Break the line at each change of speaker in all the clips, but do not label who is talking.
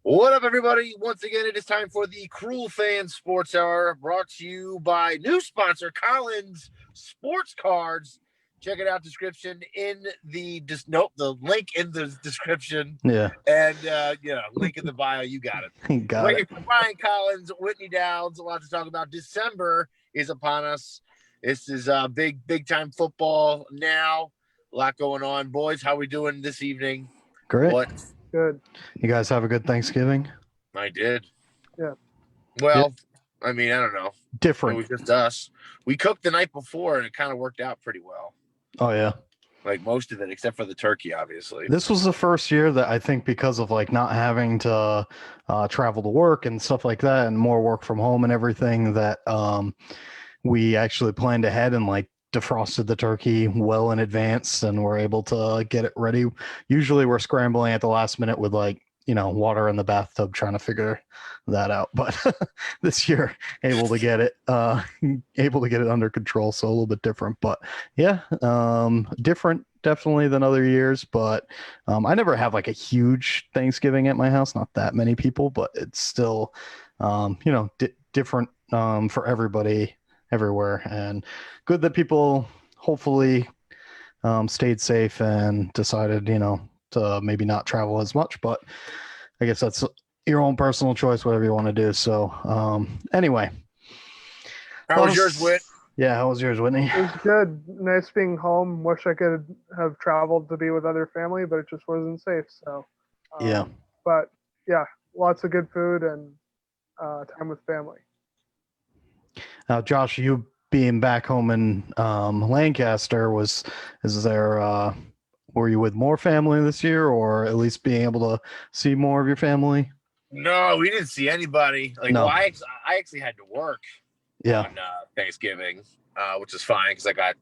What up, everybody? Once again, it is time for the Cruel Fan Sports Hour, brought to you by new sponsor Collins Sports Cards. Check it out. Description in the the link in the description,
Yeah,
and link in the bio. You got it.
got
We're
it.
here for Ryan Collins, Whitney Downs. A lot to talk about. December is upon us. This is big time football now. A lot going on, boys. How we doing this evening?
Great.
What
Good.
You guys have a good Thanksgiving?
I did.
Yeah.
Well, I mean, I don't know. It
Different.
was just us. We cooked the night before, and it kind of worked out pretty well.
Oh, yeah.
Like most of it, except for the turkey, obviously.
This was the first year that I think because of like not having to travel to work and stuff like that and more work from home and everything that we actually planned ahead and like defrosted the turkey well in advance and were able to get it ready. Usually we're scrambling at the last minute with like, water in the bathtub trying to figure that out. But this year able to get it under control. So a little bit different, but yeah, different definitely than other years, but I never have like a huge Thanksgiving at my house, not that many people, but it's still, different for everybody everywhere, and good that people hopefully stayed safe and decided, to maybe not travel as much, but I guess that's your own personal choice, whatever you want to do. So anyway.
How was yours, Whit?
Yeah, how was yours, Whitney?
It was good. Nice being home. Wish I could have traveled to be with other family, but it just wasn't safe. So,
Yeah.
But yeah, lots of good food and time with family.
Now, Josh, you being back home in Lancaster, were you with more family this year, or at least being able to see more of your family?
No, we didn't see anybody.
No.
Well, I actually had to work on Thanksgiving, which is fine because I got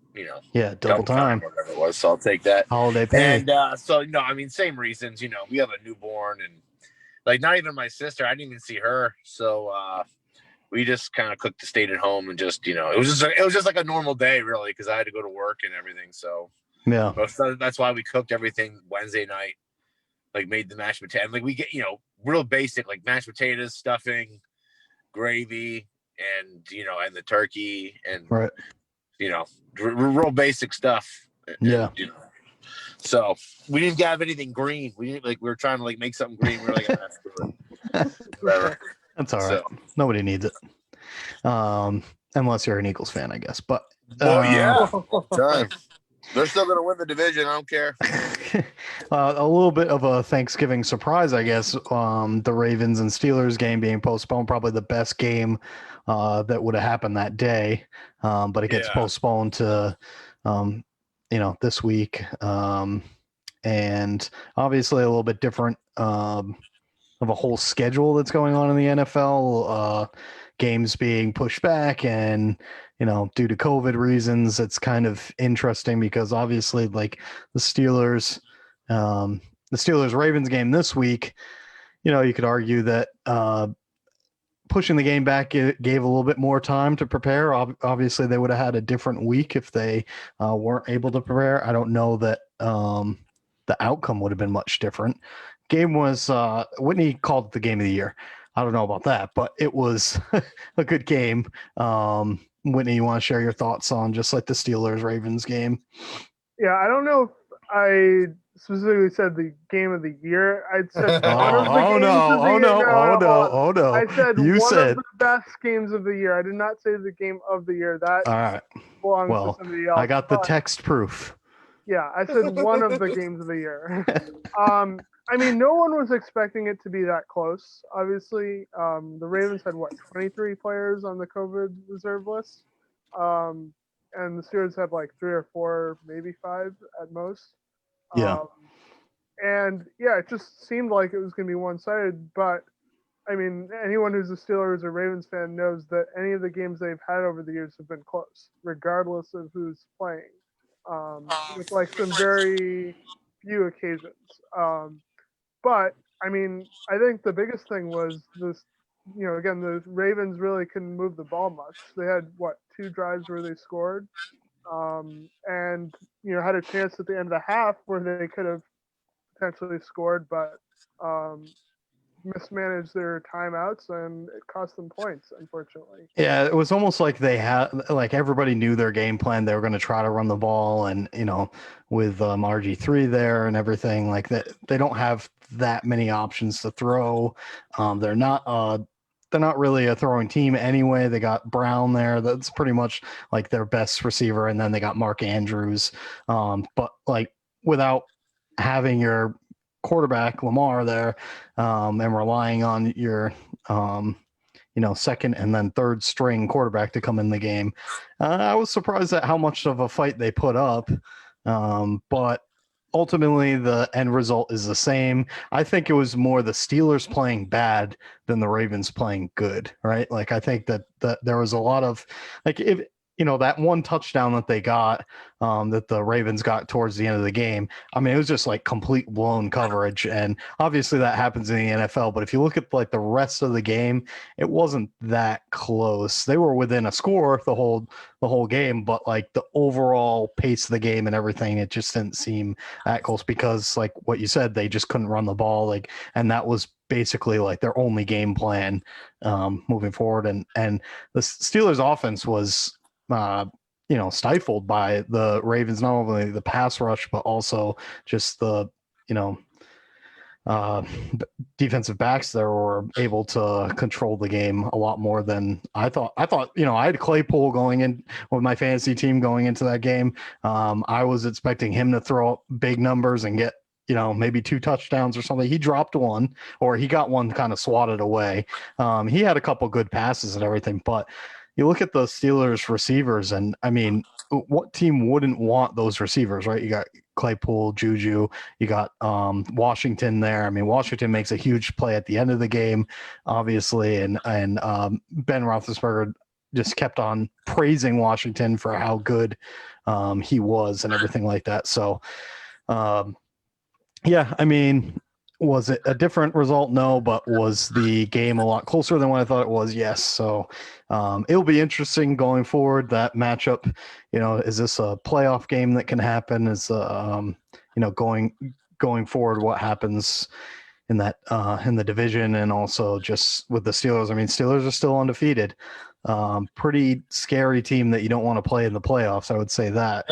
double time,
whatever it was. So I'll take that
holiday pay.
And same reasons. We have a newborn, and like not even my sister. I didn't even see her. So we just kind of cooked the stayed at home and just it was just like a normal day really because I had to go to work and everything. So
yeah,
that's why we cooked everything Wednesday night. Like made the mashed potato. Like we get real basic like mashed potatoes, stuffing, gravy, and and the turkey and
right.
Real basic stuff.
Yeah.
So we didn't have anything green. We didn't we were trying to make something green. We were like, whatever.
That's all right. So, nobody needs it. Unless you're an Eagles fan, I guess. But
yeah, time. They're still going to win the division. I don't care.
A little bit of a Thanksgiving surprise, I guess. The Ravens and Steelers game being postponed, probably the best game that would have happened that day. But it gets postponed to, this week. And obviously a little bit different of a whole schedule that's going on in the NFL. Games being pushed back and due to COVID reasons. It's kind of interesting because obviously like the Steelers Ravens game this week, you could argue that pushing the game back gave a little bit more time to prepare. Obviously they would have had a different week if they weren't able to prepare. I don't know that the outcome would have been much different. Game was Whitney called it the game of the year. I don't know about that, but it was a good game. Whitney, you want to share your thoughts on just like the Steelers-Ravens game?
Yeah, I don't know if I specifically said the game of the year. I said
no.
I said
you
one
said
of the best games of the year. I did not say the game of the year. That
all right.
belongs to somebody else.
I got the text proof.
Yeah, I said one of the games of the year. I mean, no one was expecting it to be that close. Obviously, the Ravens had 23 players on the COVID reserve list, and the Steelers had like 3 or 4, maybe 5 at most.
Yeah.
And yeah, it just seemed like it was going to be one-sided. But I mean, anyone who's a Steelers or Ravens fan knows that any of the games they've had over the years have been close, regardless of who's playing. With like some very few occasions. But I mean, I think the biggest thing was this. Again, the Ravens really couldn't move the ball much. They had 2 drives where they scored, and had a chance at the end of the half where they could have potentially scored, but mismanaged their timeouts, and it cost them points, unfortunately.
Yeah, it was almost like they had, like everybody knew their game plan. They were going to try to run the ball, and with RG3 there and everything like that, they don't have that many options to throw. They're not really a throwing team anyway. They got Brown there. That's pretty much like their best receiver, and then they got Mark Andrews. But like without having your quarterback Lamar there, and relying on your second and then third string quarterback to come in the game. I was surprised at how much of a fight they put up, but ultimately the end result is the same. I think it was more the Steelers playing bad than the Ravens playing good, right? Like I think that there was a lot of like if that one touchdown that they got, that the Ravens got towards the end of the game. I mean, it was just like complete blown coverage, and obviously that happens in the NFL. But if you look at like the rest of the game, it wasn't that close. They were within a score the whole game, but like the overall pace of the game and everything, it just didn't seem that close because, like what you said, they just couldn't run the ball. And that was basically like their only game plan moving forward. And the Steelers' offense was stifled by the Ravens, not only the pass rush, but also just the, uh, defensive backs there were able to control the game a lot more than I thought. I had Claypool going in with my fantasy team going into that game. I was expecting him to throw up big numbers and get, maybe 2 touchdowns or something. He dropped one, or he got one kind of swatted away. He had a couple good passes and everything, but you look at the Steelers receivers, and I mean, what team wouldn't want those receivers, right? You got Claypool, Juju, you got Washington there. I mean, Washington makes a huge play at the end of the game, obviously, and Ben Roethlisberger just kept on praising Washington for how good he was and everything like that. So, yeah, I mean, was it a different result? No, but was the game a lot closer than what I thought it was? Yes. So it'll be interesting going forward. That matchup, is this a playoff game that can happen? Is going forward, what happens in that in the division, and also just with the Steelers? I mean, Steelers are still undefeated. Pretty scary team that you don't want to play in the playoffs. I would say that.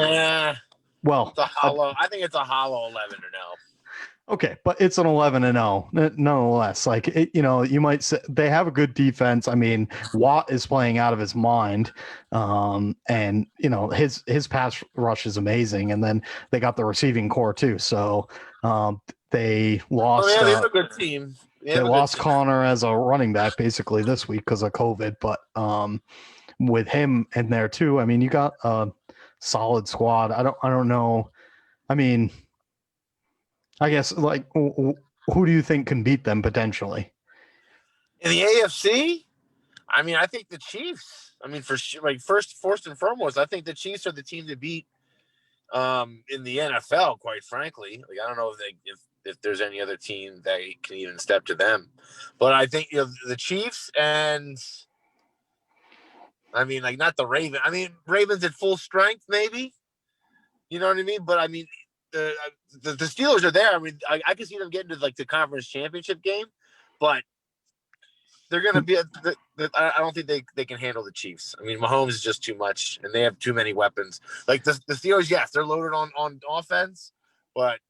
Well,
it's a hollow. I think it's a hollow 11-0.
Okay, but it's an 11-0 nonetheless. Like you might say they have a good defense. I mean, Watt is playing out of his mind, and his pass rush is amazing. And then they got the receiving core too. So they lost.
They have a good team.
They lost Connor as a running back basically this week because of COVID. But with him in there too, I mean, you got a solid squad. I don't know. I mean, I guess, like, who do you think can beat them potentially?
In the AFC? I mean, I think the Chiefs. I mean, for sure, like first and foremost, I think the Chiefs are the team to beat in the NFL, quite frankly. Like, I don't know if there's any other team that can even step to them. But I think the Chiefs, and I mean, like, not the Ravens. I mean, Ravens at full strength, maybe. You know what I mean? But I mean, the Steelers are there. I mean, I can see them getting to like the conference championship game, but they're going to be. I don't think they can handle the Chiefs. I mean, Mahomes is just too much, and they have too many weapons. Like the Steelers, yes, they're loaded on offense, but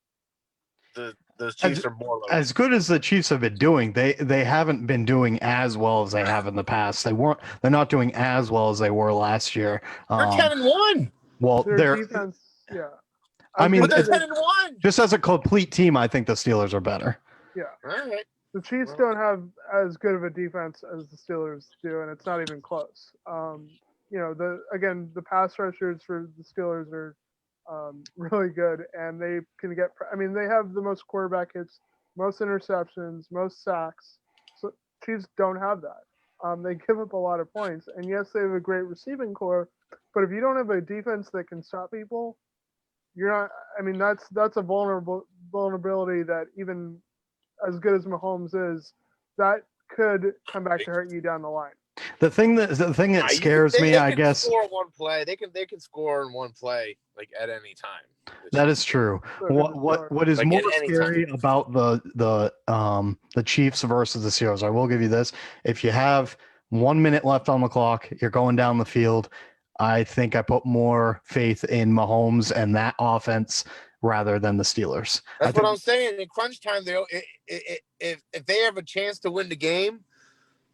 the Chiefs are more loaded.
As good as the Chiefs have been doing, they haven't been doing as well as they have in the past. They're not doing as well as they were last year.
They're 10-1.
Well,
their defense, yeah.
I mean,
they're 10-1.
Just as a complete team, I think the Steelers are better.
Yeah.
All right.
The Chiefs don't have as good of a defense as the Steelers do, and it's not even close. The pass rushers for the Steelers are really good, and they can get. I mean, they have the most quarterback hits, most interceptions, most sacks. So Chiefs don't have that. They give up a lot of points, and yes, they have a great receiving core, but if you don't have a defense that can stop people, you're not. I mean, that's a vulnerability that even as good as Mahomes is, that could come back to hurt you down the line.
The thing that scares me, I guess,
score one play. They can score in one play like at any time.
that is true.
So good to start.
What is
Like,
more
at any
scary about the Chiefs versus the Steelers? I will give you this: if you have 1 minute left on the clock, you're going down the field. I think I put more faith in Mahomes and that offense rather than the Steelers. I
That's what
think
I'm saying. In crunch time, if they have a chance to win the game,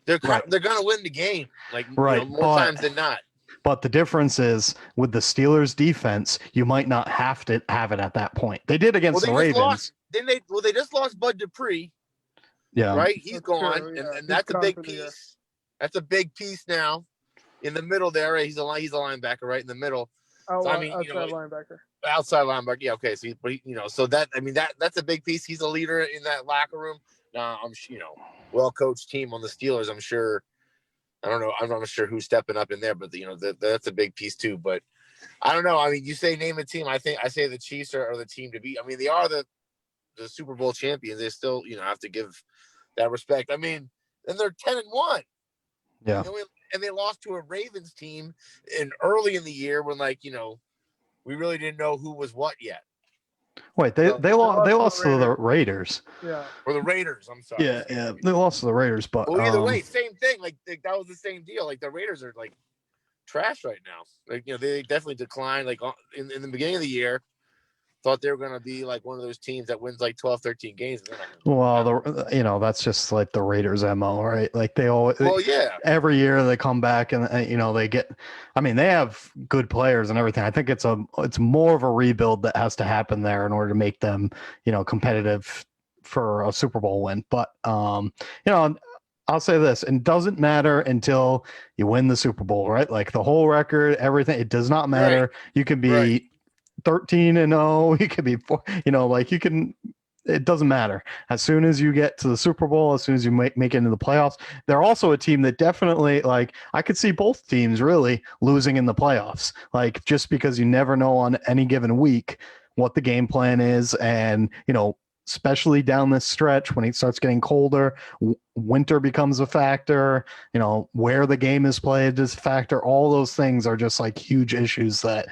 they're
Right.
they're gonna win the game. Like
Right,
more times than not.
but the difference is with the Steelers defense, you might not have to have it at that point. They did against the Ravens.
Lost. They just lost Bud Dupree.
Yeah.
Right, he's
That's
gone,
true, yeah.
and
He's
that's a
gone
big
for the year.
piece. That's a big piece now. In the middle there, he's a linebacker right in the middle.
Outside
Linebacker. Yeah, okay. So so that's a big piece. He's a leader in that locker room. I'm well coached team on the Steelers. I'm sure. I don't know. I'm not sure who's stepping up in there, but that's a big piece too. But I don't know. I mean, you say name a team. I say the Chiefs are the team to beat. I mean, they are the Super Bowl champions. They still have to give that respect. I mean, and they're 10-1.
Yeah.
And they lost to a Ravens team early in the year when we really didn't know who was what yet.
Wait, they lost to the Raiders.
Yeah.
Or the Raiders, I'm sorry.
Yeah. They lost to the Raiders, but
well, either way, same thing. Like that was the same deal. Like the Raiders are like trash right now. Like they definitely declined. Like in the beginning of the year, thought they were going to be like one of those teams that wins like 12, 13 games.
Well, that's just like the Raiders' MO, right? Like they always, every year they come back and they get. I mean, they have good players and everything. I think it's more of a rebuild that has to happen there in order to make them competitive for a Super Bowl win. But I'll say this: it doesn't matter until you win the Super Bowl, right? Like the whole record, everything. It does not matter. Right. You can be. Right. 13-0, you could be, it doesn't matter. As soon as you get to the Super Bowl, as soon as you make it into the playoffs, they're also a team that definitely, like, I could see both teams really losing in the playoffs. Like, just because you never know on any given week what the game plan is. And, especially down this stretch when it starts getting colder, winter becomes a factor, where the game is played is a factor. All those things are just like huge issues that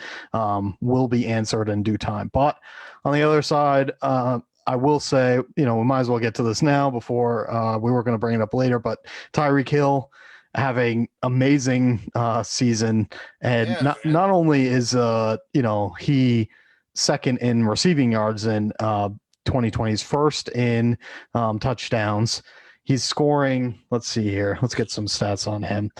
will be answered in due time. But on the other side, I will say, we might as well get to this now before we were going to bring it up later, but Tyreek Hill having amazing season. And not only is, he second in receiving yards in 2020's first in touchdowns. He's scoring. Let's see here. Let's get some stats on him.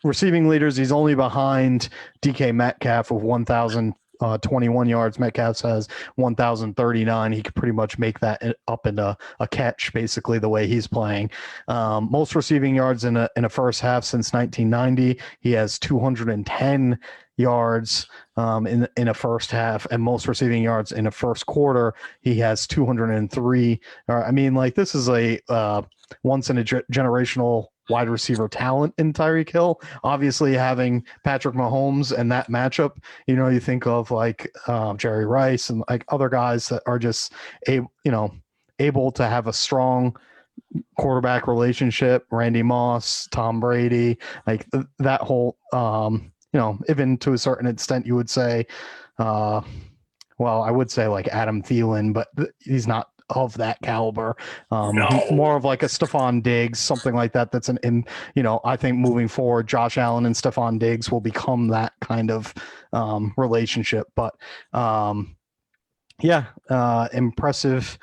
Receiving leaders, he's only behind DK Metcalf with 1,021 yards. Metcalf has 1,039. He could pretty much make that up into a catch, basically, the way he's playing. Most receiving yards in a first half since 1990. He has 210 yards in a first half, and most receiving yards in a first quarter. He has 203. I mean, like, this is a once in a generational wide receiver talent in Tyreek Hill. Obviously, having Patrick Mahomes and that matchup, you think of like Jerry Rice and like other guys that are just able to have a strong quarterback relationship. Randy Moss, Tom Brady, like that whole even to a certain extent, you would say, I would say like Adam Thielen, but he's not of that caliber. He's more of like a Stephon Diggs, something like that. That's I think moving forward, Josh Allen and Stephon Diggs will become that kind of relationship. But impressive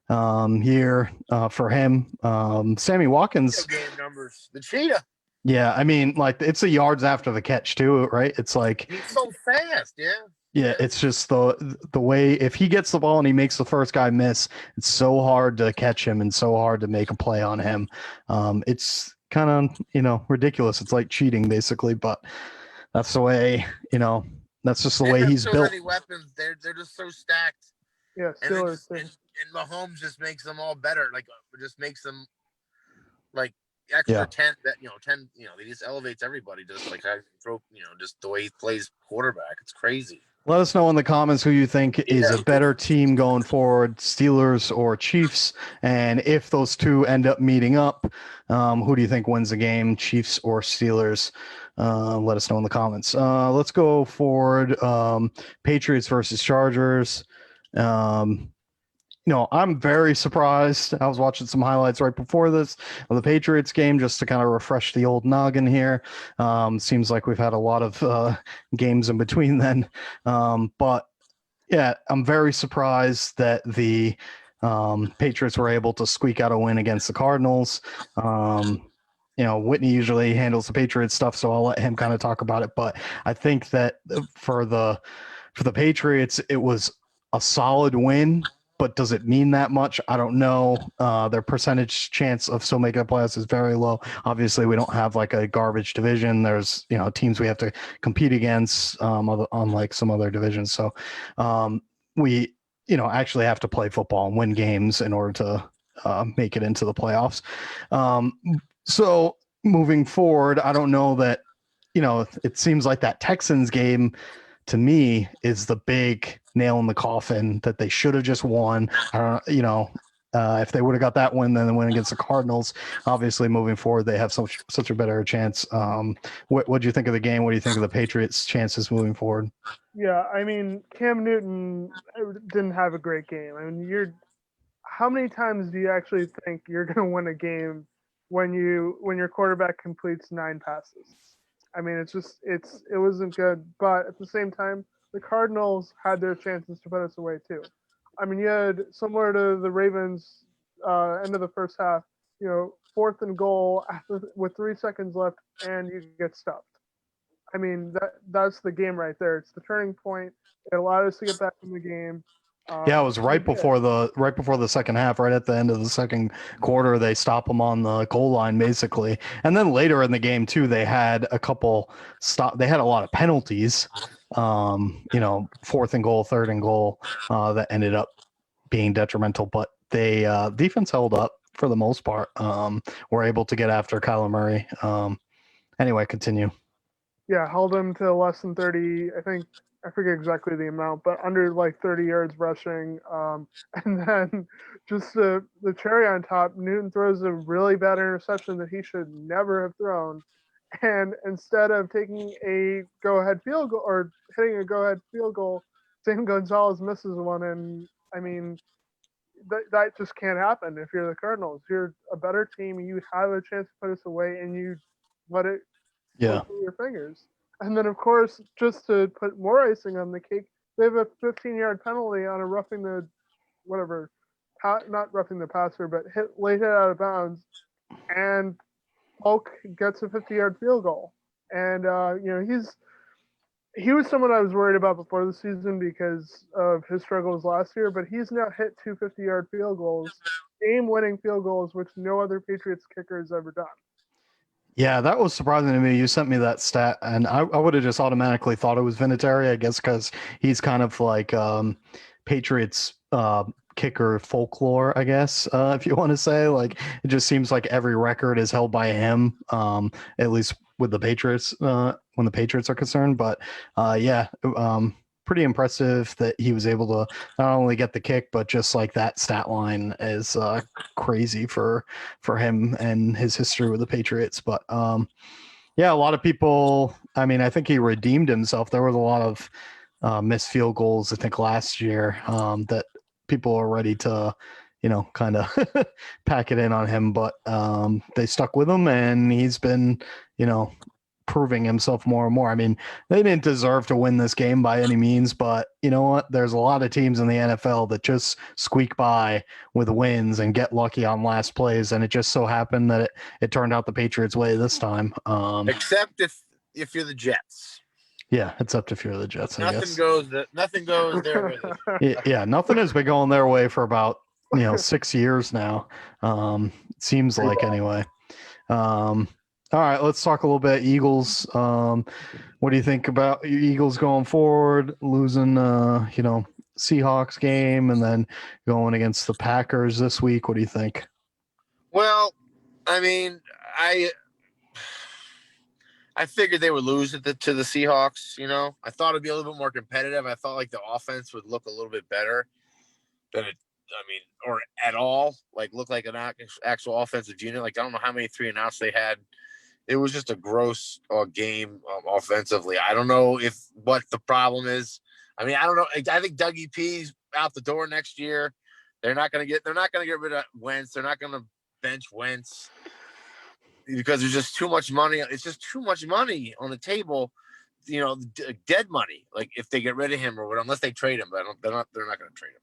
year for him. Sammy Watkins.
Game numbers. The cheetah.
Yeah, I mean, like, it's the yards after the catch too, right? It's like
he's so fast, yeah.
Yeah, it's just the way, if he gets the ball and he makes the first guy miss, it's so hard to catch him and so hard to make a play on him. It's kind of, ridiculous. It's like cheating basically, but that's the way, that's just the way he's built.
Many weapons. They're just so stacked.
Yeah,
and Mahomes just makes them all better. Like, just makes them like extra 10 that 10 he just elevates everybody, just like throw just the way he plays quarterback. It's crazy.
Let us know in the comments who you think is
Yeah.
a better team going forward, Steelers or Chiefs. And if those two end up meeting up, who do you think wins the game, Chiefs or Steelers? Let us know in the comments. Let's go forward. Patriots versus Chargers. I'm very surprised. I was watching some highlights right before this of the Patriots game just to kind of refresh the old noggin here. Seems like we've had a lot of games in between then. But yeah, I'm very surprised that the Patriots were able to squeak out a win against the Cardinals. Whitney usually handles the Patriots stuff, so I'll let him kind of talk about it. But I think that for the Patriots, it was a solid win. But does it mean that much? I don't know. Their percentage chance of still making the playoffs is very low. Obviously, we don't have like a garbage division. There's teams we have to compete against, unlike some other divisions. So we actually have to play football and win games in order to make it into the playoffs. So moving forward, I don't know that it seems like that Texans game to me is the big nail in the coffin that they should have just won. I don't if they would have got that win, then the win against the Cardinals, obviously moving forward, they have such a better chance. What do you think of the game? What do you think of the Patriots' chances moving forward?
Yeah, I mean, Cam Newton didn't have a great game. I mean, how many times do you actually think you're going to win a game when your quarterback completes 9 passes? I mean, it wasn't good, but at the same time, the Cardinals had their chances to put us away too. I mean, you had similar to the Ravens end of the first half, 4th and goal with 3 seconds left, and you get stuffed. I mean, that's the game right there. It's the turning point. It allowed us to get back in the game.
Yeah, it was right before the second half, right at the end of the second quarter. They stop them on the goal line, basically, and then later in the game too, they had a couple stop. They had a lot of penalties. 4th and goal, 3rd and goal, that ended up being detrimental. But they defense held up for the most part. Were able to get after Kyler Murray. Anyway, continue.
Yeah, held him to less than 30. I forget exactly the amount, but under like 30 yards rushing. And then just the cherry on top, Newton throws a really bad interception that he should never have thrown. And instead of taking a go-ahead field goal or hitting a go-ahead field goal, Sam Gonzalez misses one. And I mean, that just can't happen if you're the Cardinals. You're a better team. You have a chance to put us away, and you let it slip through your fingers. And then, of course, just to put more icing on the cake, they have a 15-yard penalty on a roughing the whatever, not roughing the passer, but late hit out of bounds, and Polk gets a 50-yard field goal. And he was someone I was worried about before the season because of his struggles last year, but he's now hit 2 50-yard field goals, game-winning field goals, which no other Patriots kicker has ever done.
Yeah, that was surprising to me. You sent me that stat, and I would have just automatically thought it was Vinatieri, I guess, because he's kind of like Patriots kicker folklore, I guess, if you want to say. Like, it just seems like every record is held by him, at least with the Patriots, when the Patriots are concerned. But yeah, pretty impressive that he was able to not only get the kick, but just like that stat line is crazy for him and his history with the Patriots. But yeah, a lot of people, I mean, I think he redeemed himself. There was a lot of missed field goals, I think, last year that people are ready to, kind of pack it in on him. But they stuck with him, and he's been, proving himself more and more. I mean, they didn't deserve to win this game by any means, but you know what? There's a lot of teams in the NFL that just squeak by with wins and get lucky on last plays, and it just so happened that it turned out the Patriots' way this time.
Except if you're the Jets.
Yeah, except if you're the Jets, I guess.
Nothing goes there with it.
Yeah, nothing has been going their way for about 6 years now. It seems like anyway. All right, let's talk a little bit Eagles. What do you think about your Eagles going forward, losing Seahawks game and then going against the Packers this week? What do you think?
Well, I mean, I figured they would lose to the Seahawks. You know, I thought it'd be a little bit more competitive. I thought like the offense would look a little bit better than it. I mean, or at all, like look like an actual offensive unit. Like I don't know how many 3-and-outs they had. It was just a gross game offensively. I don't know what the problem is. I mean, I don't know. I think Dougie P's out the door next year. They're not going to get rid of Wentz. They're not going to bench Wentz because there's just too much money. It's just too much money on the table. You know, dead money. Like if they get rid of him or whatever, unless they trade him, but they're not going to trade him.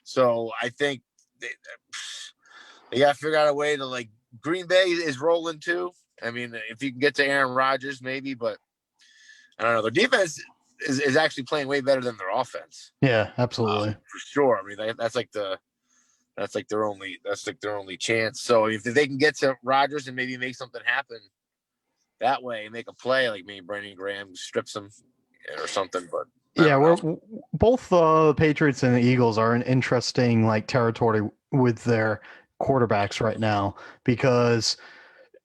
So I think they got to figure out a way to like Green Bay is rolling too. I mean, if you can get to Aaron Rodgers, maybe, but I don't know. Their defense is actually playing way better than their offense.
Yeah, absolutely,
for sure. I mean, that's their only chance. So if they can get to Rodgers and maybe make something happen that way, make a play like maybe Brandon Graham strips him or something, but.
Yeah, we're both the Patriots and the Eagles are in interesting like territory with their quarterbacks right now because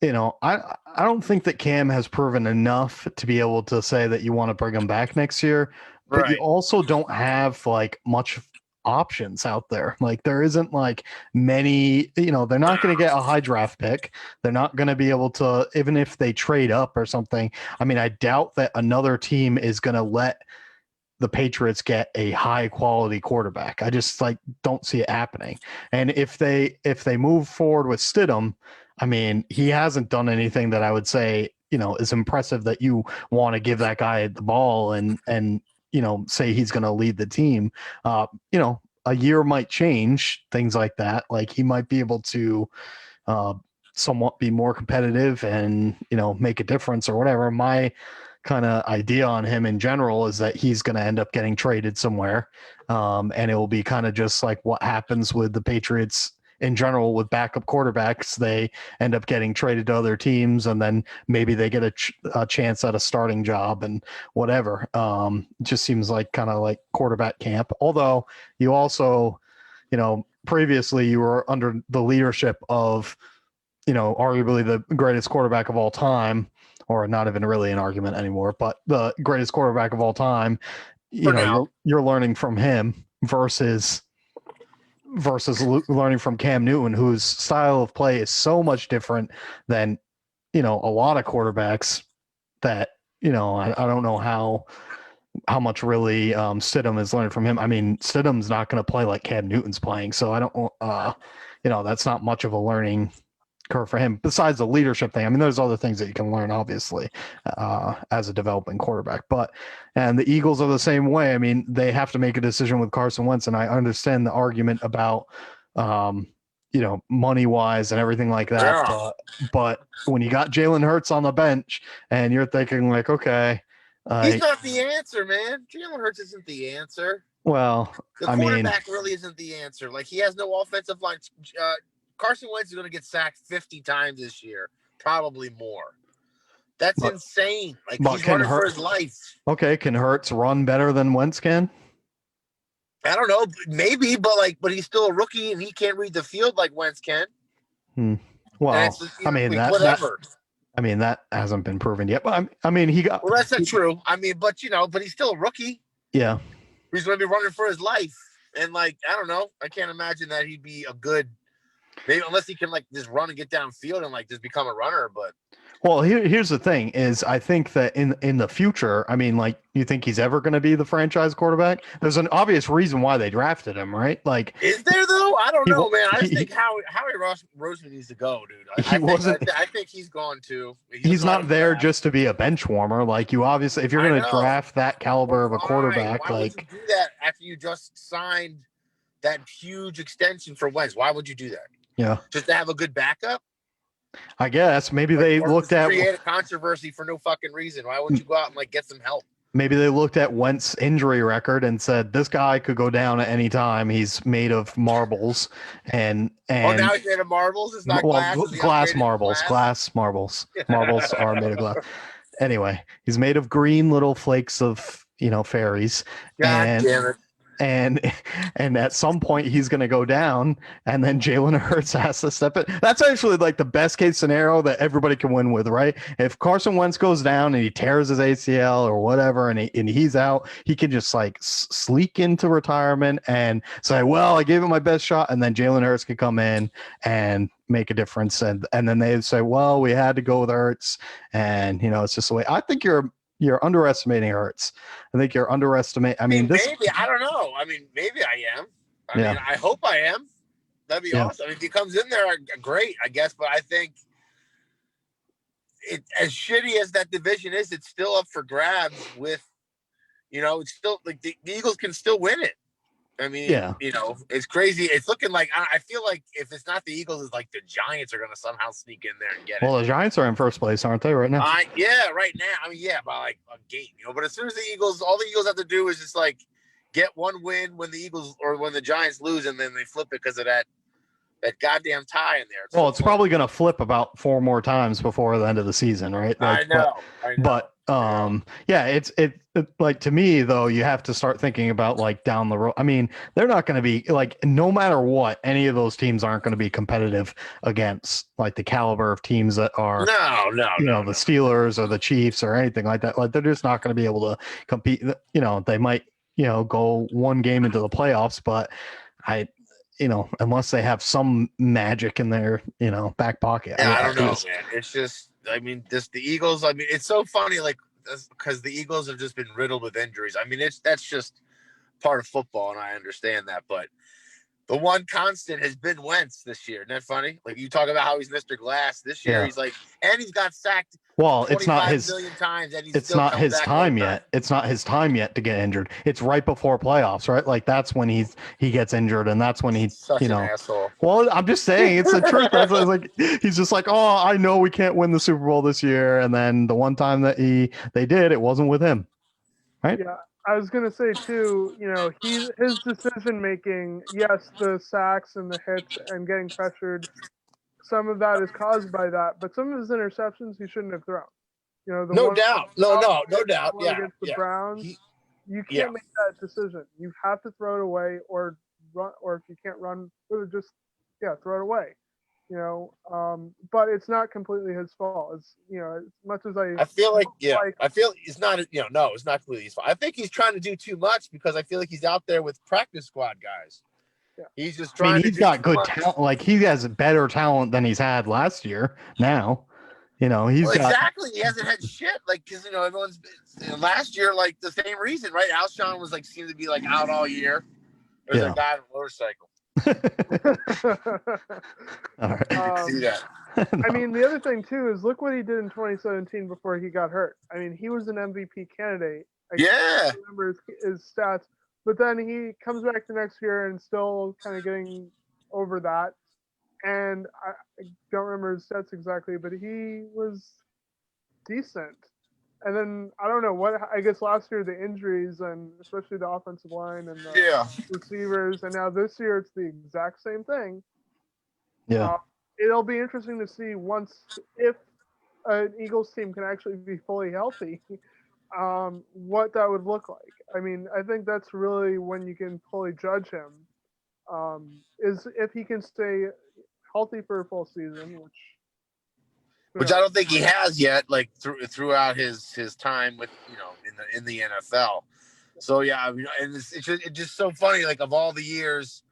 I don't think that Cam has proven enough to be able to say that you want to bring him back next year, but
right.
You also don't have like much options out there. Like there isn't like many, they're not going to get a high draft pick. They're not going to be able to, even if they trade up or something. I mean, I doubt that another team is going to let the Patriots get a high quality quarterback. I just like don't see it happening. And if they move forward with Stidham, I mean, he hasn't done anything that I would say, is impressive that you want to give that guy the ball and say he's going to lead the team. A year might change things like that. Like he might be able to somewhat be more competitive and, make a difference or whatever. My kind of idea on him in general is that he's going to end up getting traded somewhere. And it will be kind of just like what happens with the Patriots in general with backup quarterbacks. They end up getting traded to other teams and then maybe they get a chance at a starting job and whatever. Just seems like kind of like quarterback camp. Although you also, previously you were under the leadership of, arguably the greatest quarterback of all time, or not even really an argument anymore, but the greatest quarterback of all time, you're learning from him versus learning from Cam Newton, whose style of play is so much different than, a lot of quarterbacks that, I don't know how much really Stidham is learning from him. I mean, Stidham's not going to play like Cam Newton's playing. So I don't, that's not much of a learning curve for him besides the leadership thing. I mean, there's other things that you can learn obviously as a developing quarterback, and the Eagles are the same way. I mean, they have to make a decision with Carson Wentz, and I understand the argument about money wise and everything like that.
Yeah.
But when you got Jalen Hurts on the bench and you're thinking like, okay,
he's not the answer, man. Jalen Hurts isn't the answer.
Well,
the quarterback really isn't the answer. Like he has no offensive line. Carson Wentz is going to get sacked 50 times this year, probably more. That's insane. Like he's running for his life.
Okay, can Hurts run better than Wentz can?
I don't know, maybe, but he's still a rookie and he can't read the field like Wentz can.
Well, I mean
whatever.
That hasn't been proven yet. But I mean, he got.
Well, that's not true. I mean, but he's still a rookie.
Yeah,
he's going to be running for his life, and I don't know. I can't imagine that he'd be a good. Maybe unless he can just run and get downfield and just become a runner, but.
Well, here's the thing: is I think that in the future, I mean, you think he's ever going to be the franchise quarterback? There's an obvious reason why they drafted him, right?
Is there though? I don't know, man. I just think Howie Roseman needs to go, dude. I think he's gone too.
He's not there just to be a bench warmer. You obviously, if you're going to draft that caliber of a quarterback,
why would you do that after you just signed that huge extension for Wentz? Why would you do that?
Yeah,
just to have a good backup.
I guess maybe they looked at
create a controversy for no fucking reason. Why wouldn't you go out and get some help?
Maybe they looked at Wentz's injury record and said this guy could go down at any time. He's made of marbles, and
now he's made of marbles. It's not glass.
Glass marbles. Glass marbles. Marbles are made of glass. Anyway, he's made of green little flakes of fairies.
God damn it.
and at some point he's going to go down, and then Jalen Hurts has to step in. That's actually like the best case scenario that everybody can win with, right? If Carson Wentz goes down and he tears his ACL or whatever, and he's out, he can just like sleek into retirement and say, well, I gave it my best shot, and then Jalen Hurts could come in and make a difference, and then they'd say, well, we had to go with Hurts, and it's just the way. I think you're underestimating Hurts. I think you're underestimating. I mean,
maybe I don't know. I mean, maybe I am. I mean, I hope I am. That'd be awesome. I mean, if he comes in there, great, I guess. But I think it, as shitty as that division is, it's still up for grabs. With it's still like the Eagles can still win it. I mean, it's crazy. It's looking like I feel like if it's not the Eagles, it's like the Giants are going to somehow sneak in there and get it.
Well, the Giants are in first place, aren't they, right now?
Yeah, right now. I mean, yeah, by like a game, But as soon as the Eagles, all the Eagles have to do is just like get one win when the Eagles or when the Giants lose, and then they flip it because of that goddamn tie in there.
It's probably going to flip about 4 more times before the end of the season, right? Like,
I know.
But it's like, to me though, you have to start thinking about like down the road. I mean, they're not going to be like, no matter what, any of those teams aren't going to be competitive against like the caliber of teams that are the Steelers or the Chiefs or anything like that. Like, they're just not going to be able to compete. They might go one game into the playoffs, but unless they have some magic in their back pocket.
I don't know, man. It's just, I mean, the Eagles. I mean, it's so funny, like, because the Eagles have just been riddled with injuries. I mean, that's just part of football, and I understand that. But the one constant has been Wentz this year. Isn't that funny? Like, you talk about how he's Mr. Glass this year. He's like, and he's got sacked.
Well, it's not his
million times, and
it's not his time yet. It's not his time yet to get injured. It's right before playoffs, right? Like, that's when he gets injured, and that's when he's
such an asshole.
Well, I'm just saying, it's the truth. That's like, he's just like, oh, I know we can't win the Super Bowl this year, and then the one time that they did, it wasn't with him, right?
Yeah, I was gonna say too. His decision making. Yes, the sacks and the hits and getting pressured. Some of that is caused by that, but some of his interceptions he shouldn't have thrown.
No doubt. Yeah,
against the Browns, you can't make that decision. You have to throw it away, or run, or if you can't run, just throw it away. But it's not completely his fault. It's as much as I
feel like I feel it's not no, it's not completely his fault. I think he's trying to do too much because I feel like he's out there with practice squad guys. Yeah. He's just trying.
He's got good talent. Like, he has better talent than he's had last year. Now, he's got
exactly. He hasn't had shit. Like, because everyone's last year, like, the same reason, right? Alshon was like seemed to be like out all year. There's a guy on a motorcycle.
All right.
See that.
I mean, the other thing too is look what he did in 2017 before he got hurt. I mean, he was an MVP candidate. I can't remember his stats. But then he comes back the next year and still kind of getting over that. And I don't remember his stats exactly, but he was decent. And then, I don't know what, I guess last year the injuries and especially the offensive line and the receivers. And now this year it's the exact same thing.
Yeah.
It'll be interesting to see if an Eagles team can actually be fully healthy. What that would look like. I mean, I think that's really when you can fully judge him, is if he can stay healthy for a full season,
which I don't think he has yet, like throughout his time with in the NFL. So yeah, I mean, and it's just so funny. Like, of all the years,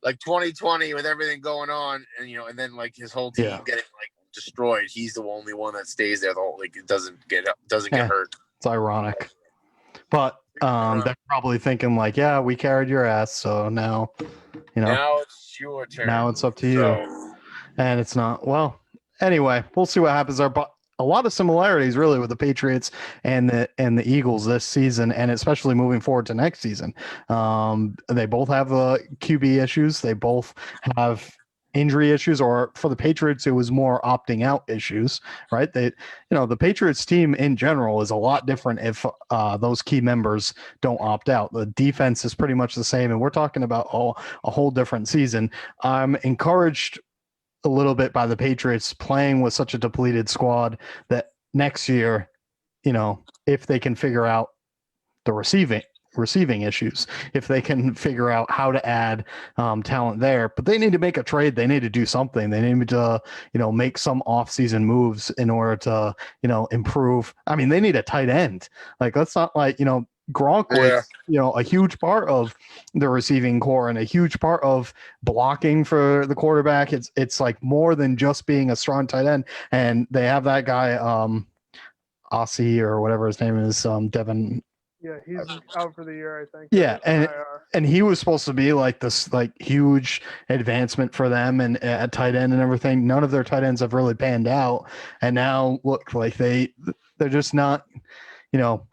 like 2020 with everything going on, and and then like his whole team getting like destroyed, he's the only one that stays there. It doesn't get hurt.
It's ironic, but they're probably thinking like, yeah, we carried your ass, so now,
now it's your turn.
Now it's up to you, and it's not. Well, anyway, we'll see what happens there. But a lot of similarities really with the Patriots and the Eagles this season, and especially moving forward to next season. They both have QB issues. They both have injury issues, or for the Patriots, it was more opting out issues, right? The Patriots team in general is a lot different if those key members don't opt out. The defense is pretty much the same, and we're talking about a whole different season. I'm encouraged a little bit by the Patriots playing with such a depleted squad that next year, if they can figure out the receiving receiving issues if they can figure out how to add talent there. But they need to make a trade. They need to do something. They need to, make some offseason moves in order to, improve. I mean, they need a tight end. Like, let's not Gronk was, a huge part of the receiving core and a huge part of blocking for the quarterback. It's like more than just being a strong tight end. And they have that guy, Aussie or whatever his name is, Devin.
Yeah, he's out for the year, I think.
Yeah, and he was supposed to be like this like huge advancement for them and at tight end and everything. None of their tight ends have really panned out, and now look like they're just not,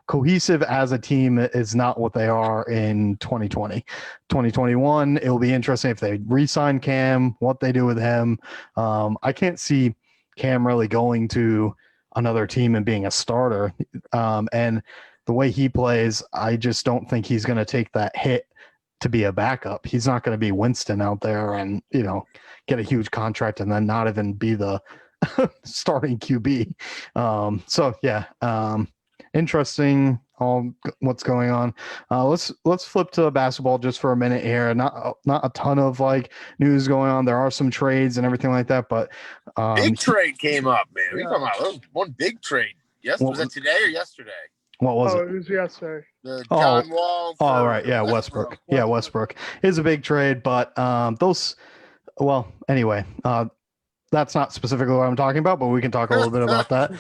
cohesive as a team is not what they are in 2020. 2021, it'll be interesting if they re-sign Cam, what they do with him. I can't see Cam really going to another team and being a starter. And the way he plays, I just don't think he's going to take that hit to be a backup. He's not going to be Winston out there and, get a huge contract and then not even be the starting QB. Interesting all what's going on. Let's flip to basketball just for a minute here. Not a ton of like news going on. There are some trades and everything like that, but
big trade came up, man. What are you talking about? That was one big trade. Yes, was that today or yesterday?
What was it?
It was yesterday.
The John Wall.
Oh, right. Yeah, Westbrook. Yeah, Westbrook is a big trade, but anyway, that's not specifically what I'm talking about, but we can talk a little bit about that.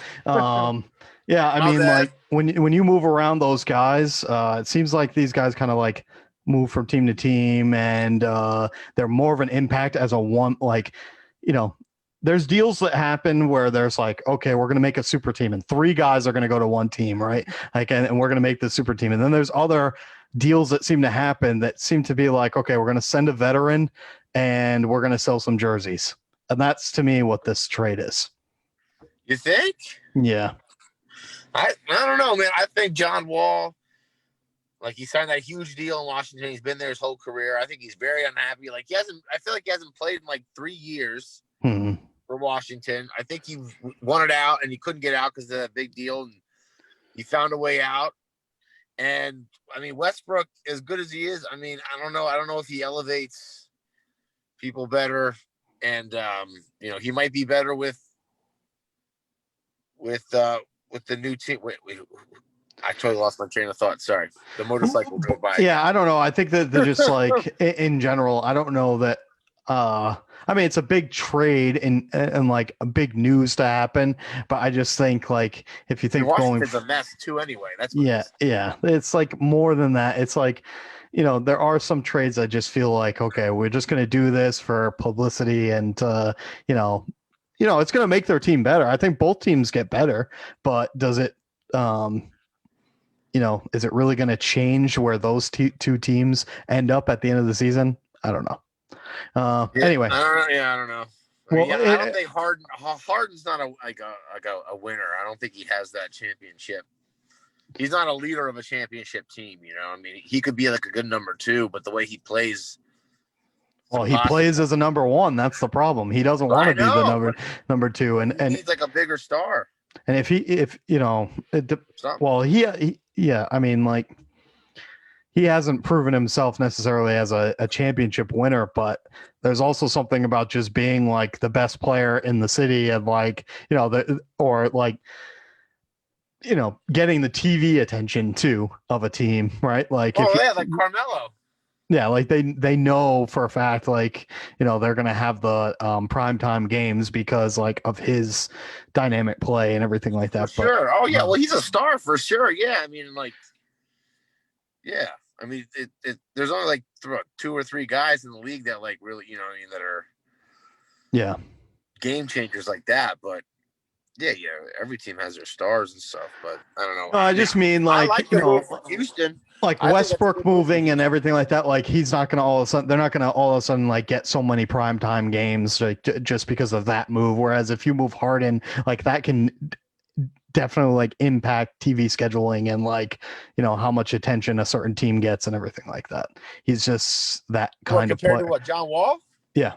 Yeah, I mean, like when you move around those guys, it seems like these guys kind of like move from team to team, and they're more of an impact as a one. Like, there's deals that happen where there's like, okay, we're going to make a super team, and 3 guys are going to go to one team, right? Like, and we're going to make the super team, and then there's other deals that seem to happen that seem to be like, okay, we're going to send a veteran, and we're going to sell some jerseys, and that's to me what this trade is.
You think?
Yeah.
I don't know, man. I think John Wall, like, he signed that huge deal in Washington. He's been there his whole career. I think he's very unhappy. Like, I feel like he hasn't played in like 3 years for Washington. I think he wanted out and he couldn't get out because of that big deal. And he found a way out. And I mean, Westbrook, as good as he is, I mean, I don't know. I don't know if he elevates people better. And, he might be better with the new team. Wait, I totally lost my train of thought. Sorry. The motorcycle drove by.
Yeah, I don't know. I think that they're just like in general, I don't know that I mean, it's a big trade and like a big news to happen, but I just think like if you think
Washington's a mess too anyway. That's what
yeah. It's like more than that. It's like, there are some trades I just feel like, okay, we're just going to do this for publicity and it's going to make their team better. I think both teams get better, but does it, is it really going to change where those two teams end up at the end of the season? I don't know. Anyway.
I don't know. Well, I don't think Harden's not a winner. I don't think he has that championship. He's not a leader of a championship team. I mean, he could be like a good number 2, but the way he plays.
Well, he plays as a number 1. That's the problem. He doesn't want to be the number 2, and
he's like a bigger star.
And I mean, like, he hasn't proven himself necessarily as a championship winner, but there's also something about just being like the best player in the city and like, getting the TV attention too of a team, right? Like,
like Carmelo.
Yeah, like they know for a fact, like, they're gonna have the primetime games because like of his dynamic play and everything like that.
For sure. Oh yeah, well, he's a star for sure. Yeah, I mean, like, yeah, I mean, there's only like 2 or 3 guys in the league that like really, that are game changers like that. But yeah, every team has their stars and stuff. But I don't know.
I just mean like,
Houston.
Like Westbrook moving and everything like that, like he's not going to they're not going to all of a sudden like get so many primetime games like, just because of that move. Whereas if you move Harden, like that can definitely like impact TV scheduling and like, how much attention a certain team gets and everything like that. He's just that kind of player.
Compared to what, John Wall?
Yeah.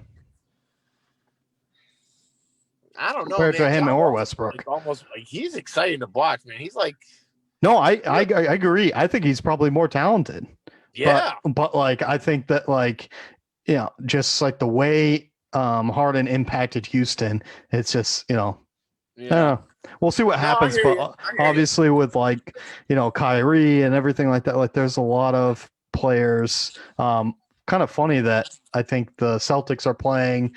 I don't know.
Compared to him
John
or
Wall's
Westbrook.
like almost like he's exciting to watch, man. He's like,
No, I agree. I think he's probably more talented.
Yeah.
But like I think that like just like the way Harden impacted Houston, it's just I don't
Yeah.
know. We'll see what
No, I
happens,
hear
but
you. I hear you.
obviously with like Kyrie and everything like that, like there's a lot of players. Kind of funny that I think the Celtics are playing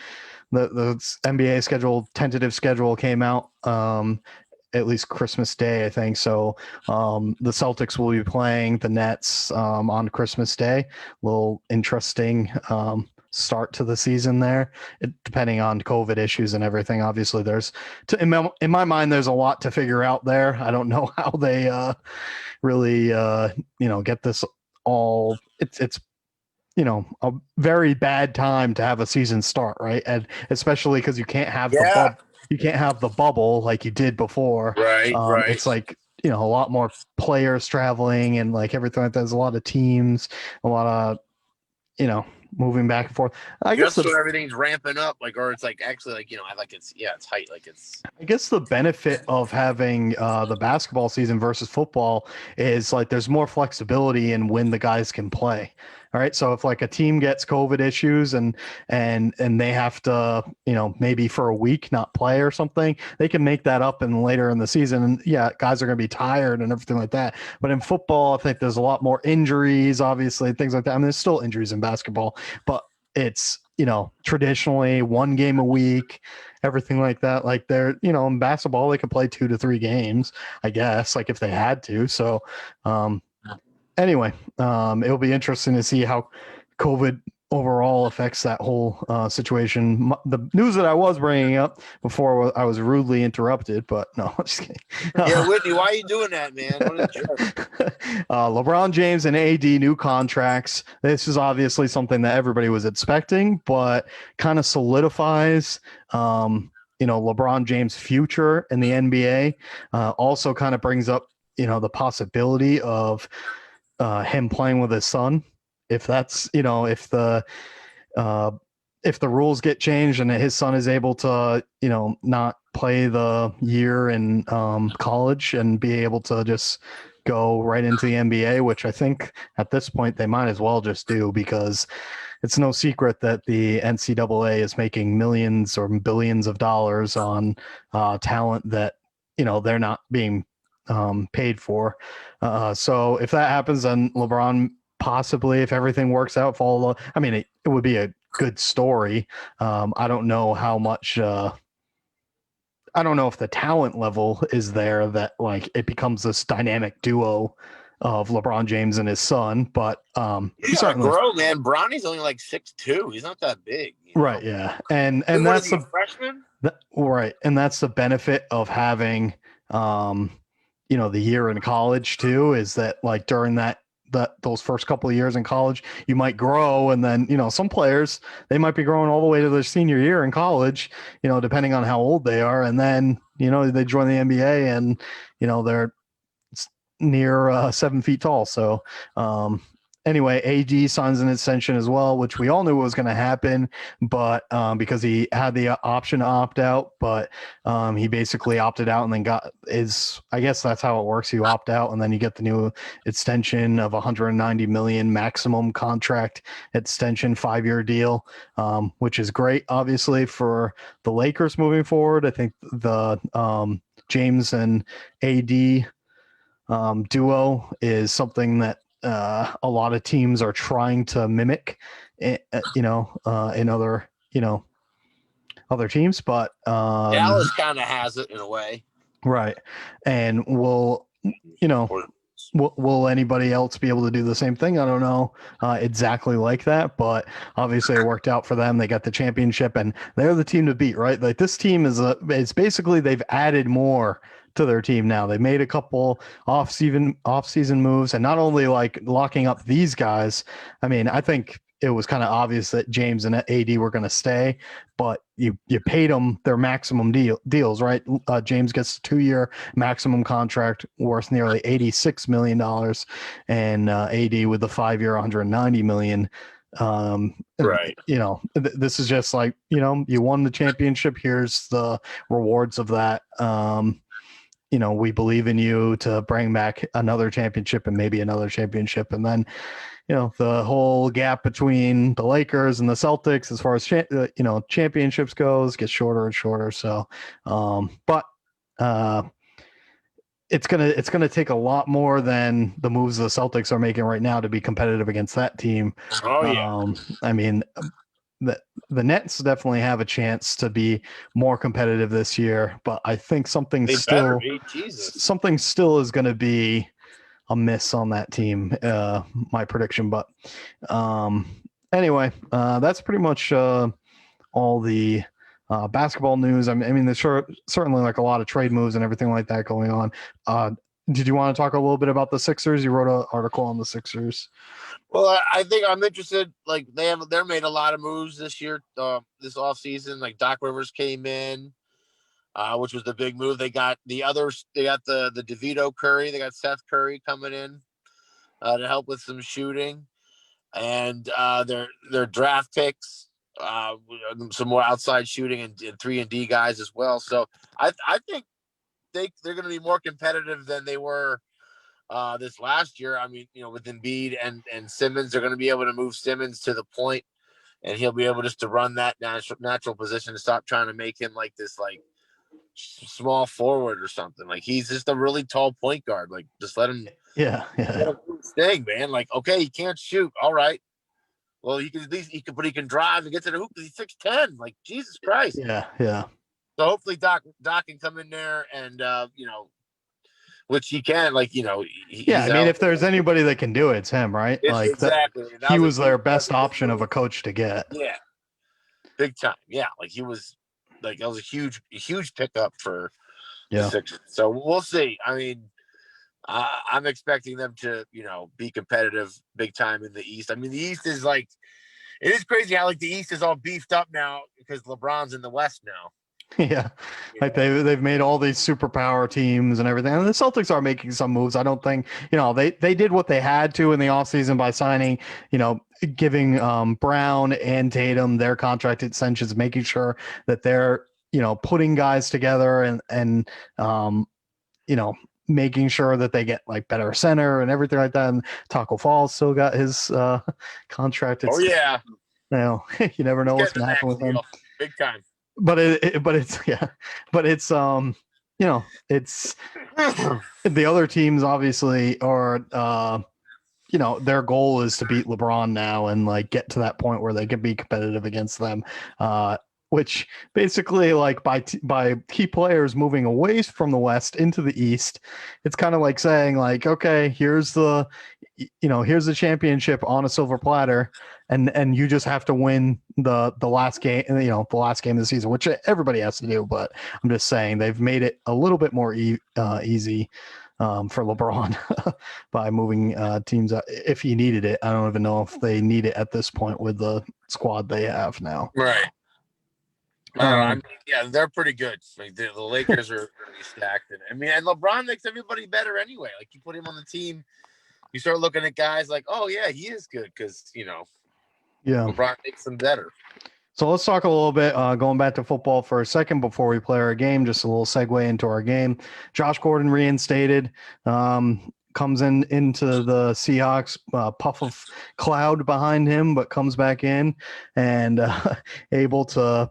the NBA schedule, tentative schedule came out. At least Christmas Day, I think. So the Celtics will be playing the Nets on Christmas Day. A little interesting start to the season there, depending on COVID issues and everything. Obviously, in my mind, there's a lot to figure out there. I don't know how they really get this all. It's a very bad time to have a season start, right? And especially because
Yeah.
you can't have the bubble like you did before.
Right. Right.
It's like a lot more players traveling and like everything like that. There's a lot of teams, a lot of moving back and forth. I guess
Just
the
when everything's ramping up, like, or it's like actually like I like it's height, like it's.
I guess the benefit of having the basketball season versus football is like there's more flexibility in when the guys can play. All right. So if like a team gets COVID issues and they have to, maybe for a week not play or something, they can make that up in later in the season. And yeah, guys are going to be tired and everything like that. But in football, I think there's a lot more injuries, obviously, things like that. I mean, there's still injuries in basketball, but it's, traditionally one game a week, everything like that. Like in basketball, they could play 2 to 3 games, I guess, like if they had to. So, anyway, it'll be interesting to see how COVID overall affects that whole situation. The news that I was bringing up before I was rudely interrupted, but no, I'm just kidding.
Yeah, Whitney, why are you doing that, man? What a jerk.
LeBron James and AD new contracts. This is obviously something that everybody was expecting, but kind of solidifies LeBron James' future in the NBA. Also kind of brings up the possibility of him playing with his son. If that's uh, if the rules get changed and his son is able to not play the year in college and be able to just go right into the NBA, which I think at this point they might as well just do, because it's no secret that the NCAA is making millions or billions of dollars on talent that they're not being paid for. So if that happens, then LeBron possibly, if everything works out, follow. I mean, it would be a good story. I don't know how much. I don't know if the talent level is there that like it becomes this dynamic duo of LeBron James and his son, but
You gotta
certainly
grow, man. Bronny's only like 6'2". He's not that big,
right, yeah, and
What is
that's
he, a freshman?
right, and that's the benefit of having the year in college too, is that like during those first couple of years in college, you might grow, and then some players, they might be growing all the way to their senior year in college, depending on how old they are, and then they join the NBA and they're near 7 feet tall. So anyway, AD signs an extension as well, which we all knew was going to happen, but because he had the option to opt out, but he basically opted out and then I guess that's how it works. You opt out and then you get the new extension of 190 million maximum contract extension, 5-year deal, which is great, obviously, for the Lakers moving forward. I think the James and AD duo is something that a lot of teams are trying to mimic, in other other teams, but
Dallas kind of has it in a way.
right. And will anybody else be able to do the same thing? I don't know exactly like that, but obviously it worked out for them. They got the championship and they're the team to beat, right? Like this team it's basically they've added more to their team now. They made a couple off-season moves, and not only like locking up these guys. I mean, I think it was kind of obvious that James and AD were going to stay, but you paid them their maximum deals, right? James gets a 2-year maximum contract worth nearly $86 million, and AD with the 5-year $190 million.
Right.
This is just like, you won the championship. Here's the rewards of that. we believe in you to bring back another championship and maybe another championship. And then, the whole gap between the Lakers and the Celtics as far as, championships goes gets shorter and shorter. So, but it's gonna take a lot more than the moves the Celtics are making right now to be competitive against that team.
Oh yeah.
I mean, the Nets definitely have a chance to be more competitive this year, but I think something
They better
still
be. Jesus.
is going to be a miss on that team. My prediction, but anyway, that's pretty much all the basketball news. I mean, there's certainly like a lot of trade moves and everything like that going on. Did you want to talk a little bit about the Sixers? You wrote an article on the Sixers.
Well, I think I'm interested. Like they're made a lot of moves this year, this offseason. Like Doc Rivers came in, which was the big move. They got the others. They got the DeVito Curry. They got Seth Curry coming in to help with some shooting, and their draft picks, some more outside shooting and 3-and-D guys as well. So I think they're going to be more competitive than they were this last year. I mean, with Embiid and Simmons, they're going to be able to move Simmons to the point, and he'll be able just to run that natural position and stop trying to make him like this like small forward or something. Like he's just a really tall point guard. Like just let him
Yeah.
do his thing, man. Like okay, he can't shoot. All right. Well, he can at least but he can drive and get to the hoop because he's 6'10". Like Jesus Christ.
Yeah.
So hopefully Doc can come in there and which he can, like,
Yeah,
he's
I mean,
out.
if there's anybody that can do it, it's him, right? Like that,
Exactly.
he was
That
their best
was a big
option of
move.
a coach to get.
Yeah, big time. Yeah, like he was, like that was a huge pickup for the
Yeah.
Sixers. So we'll see. I mean, I'm expecting them to, be competitive big time in the East. I mean, the East is like, it is crazy how like the East is all beefed up now because LeBron's in the West now.
Yeah, like they've made all these superpower teams and everything. And the Celtics are making some moves. I don't think they did what they had to in the offseason by signing, giving Brown and Tatum their contract extensions, making sure that they're putting guys together and making sure that they get like better center and everything like that. And Taco Fall still got his contract.
Oh yeah,
You never know what's
getting
going
the
to happen
max
with him.
deal, big time.
But it's the other teams obviously are their goal is to beat LeBron now and like get to that point where they can be competitive against them, which basically like by key players moving away from the West into the East, it's kind of like saying like, okay, here's the championship on a silver platter, and you just have to win the last game, the last game of the season, which everybody has to do. But I'm just saying they've made it a little bit more easy for LeBron by moving teams out if he needed it. I don't even know if they need it at this point with the squad they have now.
Right. I mean, yeah, they're pretty good. Like the Lakers are really stacked, and LeBron makes everybody better anyway. Like you put him on the team, you start looking at guys like, oh yeah, he is good because LeBron makes them better.
So let's talk a little bit, going back to football for a second before we play our game, just a little segue into our game. Josh Gordon reinstated, comes into the Seahawks, puff of cloud behind him, but comes back in and able to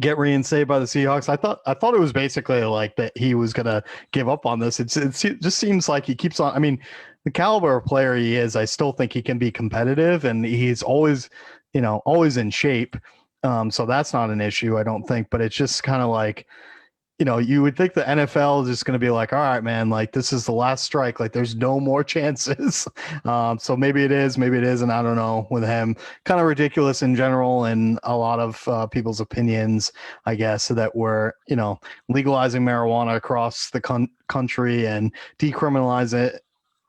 get reinstated by the Seahawks. I thought it was basically like that he was going to give up on this. It just seems like he keeps on. I mean, the caliber of player he is, I still think he can be competitive, and he's always in shape. So that's not an issue, I don't think. But it's just kind of like, you would think the NFL is just going to be like, all right, man, like this is the last strike. Like there's no more chances. So maybe it is, maybe it isn't. I don't know with him. Kind of ridiculous in general and a lot of people's opinions, I guess, that we're, legalizing marijuana across the country and decriminalize it.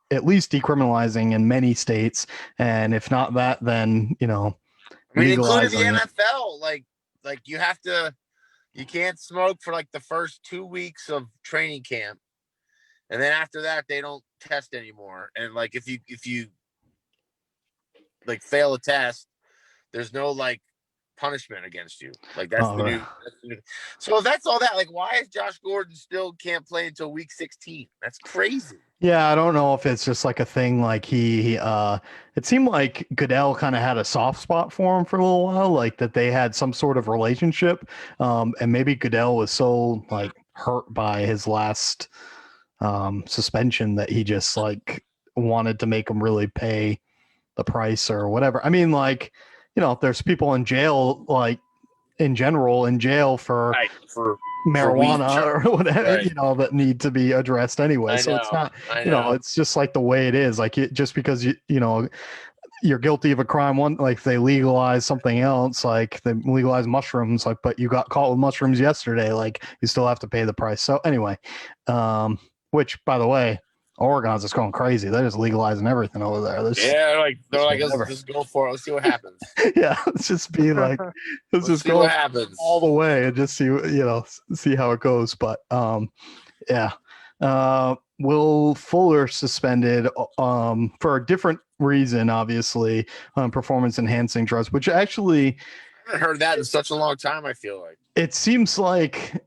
At least decriminalizing in many states. And if not that, then,
I mean, including the
legalizing it.
NFL, like you can't smoke for like the first 2 weeks of training camp, and then after that they don't test anymore. And like if you like fail a test, there's no like punishment against you. Like
That's the new.
So if that's all that, like, why is Josh Gordon still can't play until week 16? That's crazy.
Yeah, I don't know if it's just like a thing. Like it seemed like Goodell kind of had a soft spot for him for a little while, like that they had some sort of relationship. And maybe Goodell was so like hurt by his last suspension that he just like wanted to make him really pay the price or whatever. I mean, like, there's people in jail, like in general in jail for
for
marijuana or whatever,
right.
that need to be addressed anyway. So it's not, it's just like the way it is. Like just because you're guilty of a crime, one, like they legalize something else, like they legalize mushrooms, like, but you got caught with mushrooms yesterday, like you still have to pay the price. So anyway, which by the way, Oregon's just going crazy. They're just legalizing everything over there.
They're like, let's just go for it. Let's see what happens.
Yeah, let's just be like, let's just
see
go
what happens
all the way and just see how it goes. But yeah. Will Fuller suspended for a different reason, obviously, performance enhancing drugs, which actually
I haven't heard that in such a long time. I feel like
it seems like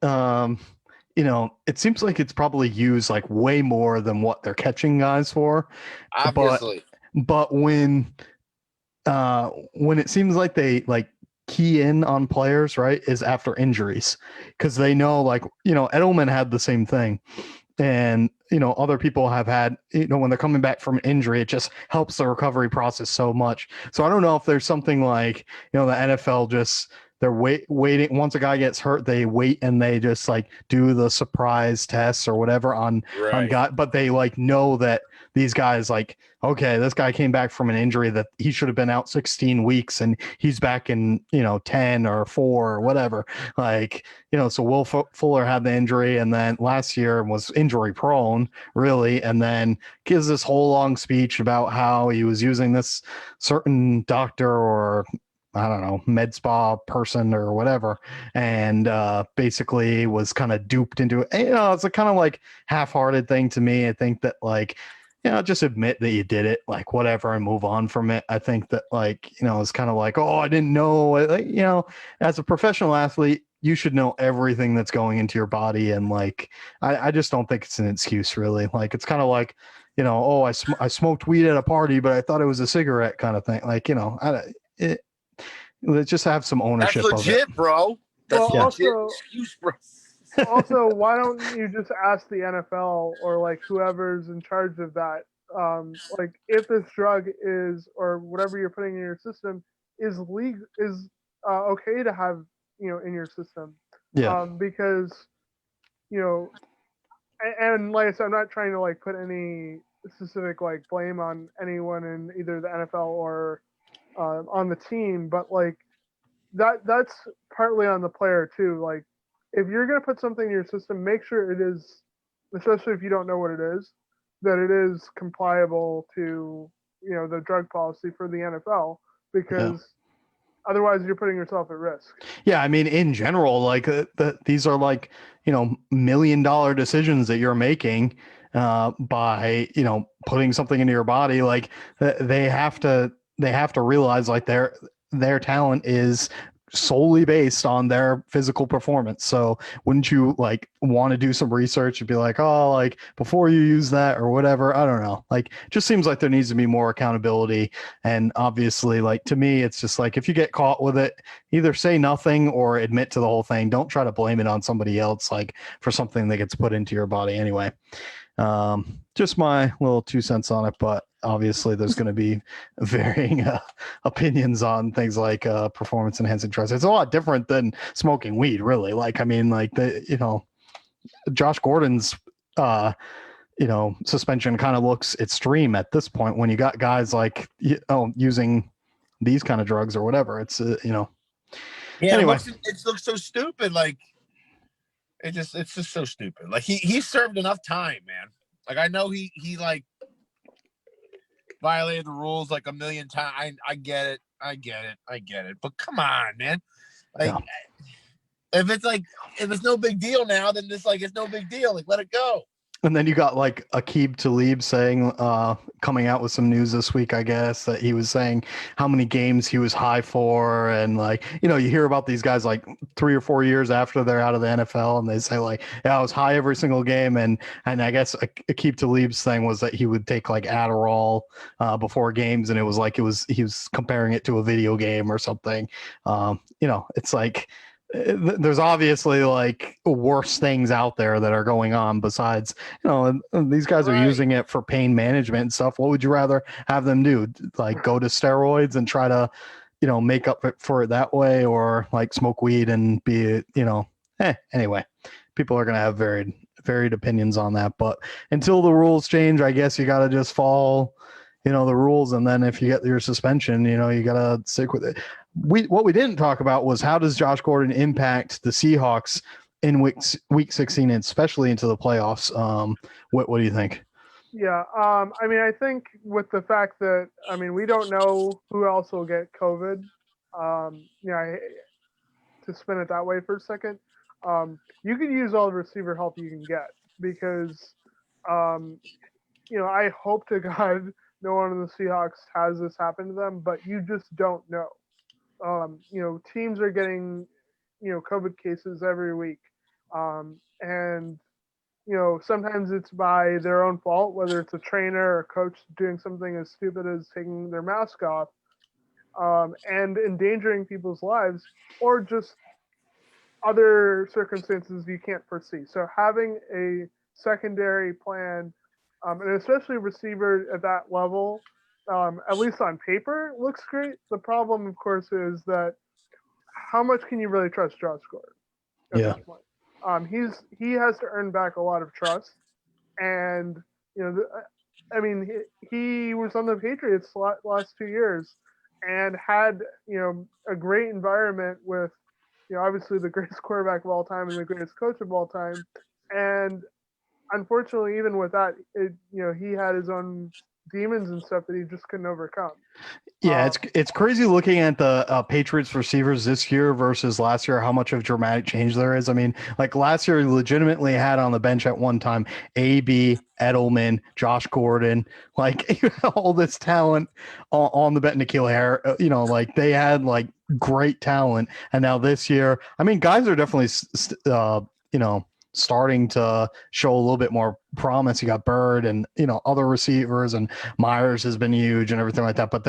it seems like it's probably used like way more than what they're catching guys for.
Obviously,
but when it seems like they like key in on players, right, is after injuries, because they know, like, Edelman had the same thing. And, other people have had, when they're coming back from injury, it just helps the recovery process so much. So I don't know if there's something like, the NFL just, they're waiting. Once a guy gets hurt, they wait and they just like do the surprise tests or whatever on guy. But they like know that these guys, like, okay, this guy came back from an injury that he should have been out 16 weeks and he's back in, 10 or 4 or whatever. Like, so Will Fuller had the injury and then last year was injury prone, really. And then gives this whole long speech about how he was using this certain doctor or I don't know, med spa person or whatever, and basically was kind of duped into it. It's a kind of like half-hearted thing to me. I think that, like, just admit that you did it, like, whatever, and move on from it. I think that, like, it's kind of like, oh, I didn't know. Like, as a professional athlete, you should know everything that's going into your body. And like, I just don't think it's an excuse, really. Like, it's kind of like, oh, I smoked weed at a party, but I thought it was a cigarette kind of thing. Like, let's just have some ownership.
That's legit,
of it.
Bro. That's legit excuse, bro.
Also, why don't you just ask the NFL or like whoever's in charge of that, like if this drug is or whatever you're putting in your system is okay to have in your system, because and like I said, I'm not trying to like put any specific like blame on anyone in either the NFL or on the team, but like that's partly on the player too. Like if you're gonna put something in your system, make sure it is, especially if you don't know what it is, that it is compliable to the drug policy for the NFL, because otherwise you're putting yourself at risk.
Yeah, I mean, in general, like these are like $1 million decisions that you're making by putting something into your body. Like they have to realize like their talent is solely based on their physical performance. So wouldn't you like want to do some research and be like, oh, like before you use that or whatever? I don't know. Like, just seems like there needs to be more accountability. And obviously, like, to me, it's just like, if you get caught with it, either say nothing or admit to the whole thing. Don't try to blame it on somebody else, like for something that gets put into your body anyway. Just my little 2 cents on it, but obviously there's going to be varying opinions on things like performance enhancing drugs. It's a lot different than smoking weed, really. Like, I mean, like Josh Gordon's suspension kind of looks extreme at this point when you got guys like using these kind of drugs or whatever. It's
yeah.
Anyway,
it looks so stupid. Like it's just so stupid. Like he served enough time, man. Like I know he like violated the rules like a million times. I get it. But come on, man. Like if it's no big deal now, then it's no big deal. Like let it go.
And then you got like Aqib Talib saying, coming out with some news this week, I guess, that he was saying how many games he was high for. And like, you hear about these guys like 3 or 4 years after they're out of the NFL and they say like, yeah, I was high every single game. And I guess Aqib Talib's thing was that he would take like Adderall before games. And it was like, he was comparing it to a video game or something. It's like, there's obviously like worse things out there that are going on besides, and these guys are
Right.
using it for pain management and stuff. What would you rather have them do? Like go to steroids and try to, make up for it that way, or like smoke weed and be, anyway, people are going to have varied opinions on that. But until the rules change, I guess you got to just follow, the rules. And then if you get your suspension, you got to stick with it. What we didn't talk about was how does Josh Gordon impact the Seahawks in week 16, and especially into the playoffs. What do you think?
Yeah, I mean, I think with the fact that we don't know who else will get COVID. To spin it that way for a second, you can use all the receiver help you can get because, I hope to God no one of the Seahawks has this happen to them, but you just don't know. Teams are getting, COVID cases every week. And, sometimes it's by their own fault, whether it's a trainer or a coach doing something as stupid as taking their mask off and endangering people's lives, or just other circumstances you can't foresee. So having a secondary plan, and especially a receiver at that level, at least on paper, looks great. The problem, of course, is that how much can you really trust Josh Gordon at
Yeah.
this point? He has to earn back a lot of trust, and he was on the Patriots last 2 years and had a great environment with obviously the greatest quarterback of all time and the greatest coach of all time, and unfortunately, even with that, he had his own demons and stuff that he just couldn't overcome.
Yeah, it's crazy looking at the Patriots receivers this year versus last year, how much of dramatic change there is. I mean, like last year, he legitimately had on the bench at one time AB, Edelman, Josh Gordon, like all this talent on the bench, N'Keal Harris, like they had like great talent. And now this year, I mean, guys are definitely, starting to show a little bit more promise. You got Bird and, other receivers, and Myers has been huge and everything like that. But,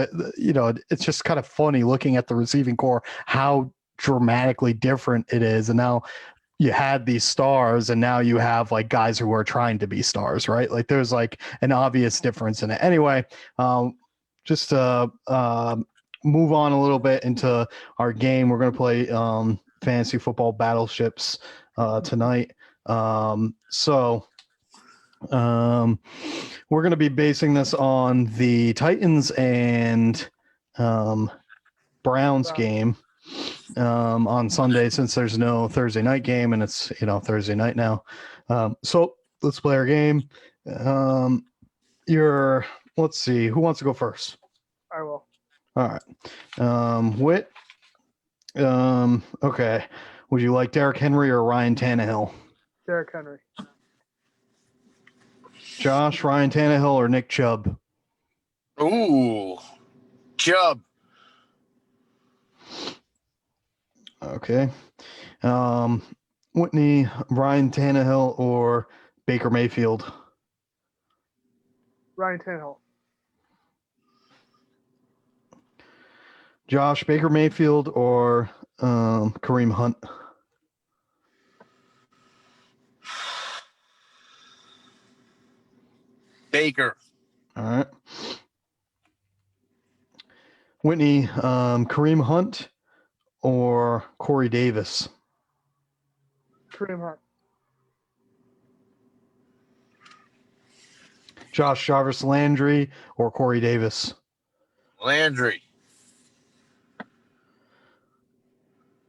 it's just kind of funny looking at the receiving core, how dramatically different it is. And now you had these stars and now you have like guys who are trying to be stars, right? Like there's like an obvious difference in it. Anyway, just to move on a little bit into our game, we're going to play fantasy football battleships tonight. We're going to be basing this on the Titans and Browns game on Sunday, since there's no Thursday night game and it's Thursday night now. So let's play our game. Let's see, who wants to go first?
I will.
All right. Whit. Okay. Would you like Derrick Henry or Ryan Tannehill?
Derrick Henry.
Josh, Ryan Tannehill or Nick Chubb?
Ooh, Chubb.
Okay. Whitney, Ryan Tannehill or Baker Mayfield?
Ryan Tannehill.
Josh, Baker Mayfield or Kareem Hunt?
Baker.
All right. Whitney, Kareem Hunt or Corey Davis?
Kareem Hunt.
Josh, Jarvis Landry or Corey Davis?
Landry.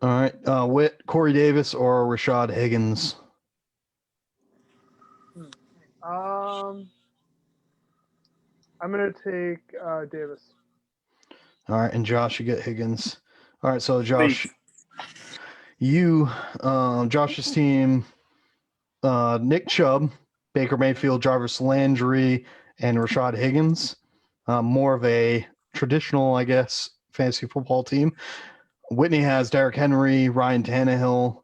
All right. Whit, Corey Davis or Rashad Higgins?
I'm gonna take Davis.
All right, and Josh, you get Higgins. All right, so Josh, Josh's team, Nick Chubb, Baker Mayfield, Jarvis Landry, and Rashad Higgins. More of a traditional, I guess, fantasy football team. Whitney has Derrick Henry, Ryan Tannehill,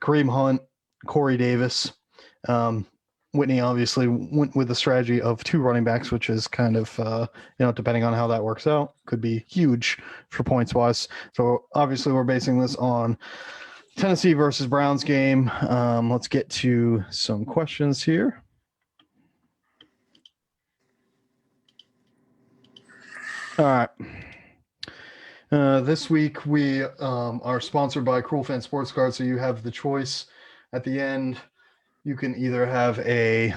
Kareem Hunt, Corey Davis. Whitney obviously went with the strategy of 2 running backs, which is kind of, depending on how that works out, could be huge for points wise. So obviously we're basing this on Tennessee versus Browns game. Let's get to some questions here. All right. This week we are sponsored by Cruel Fan Sports Cards, so you have the choice at the end. You can either have a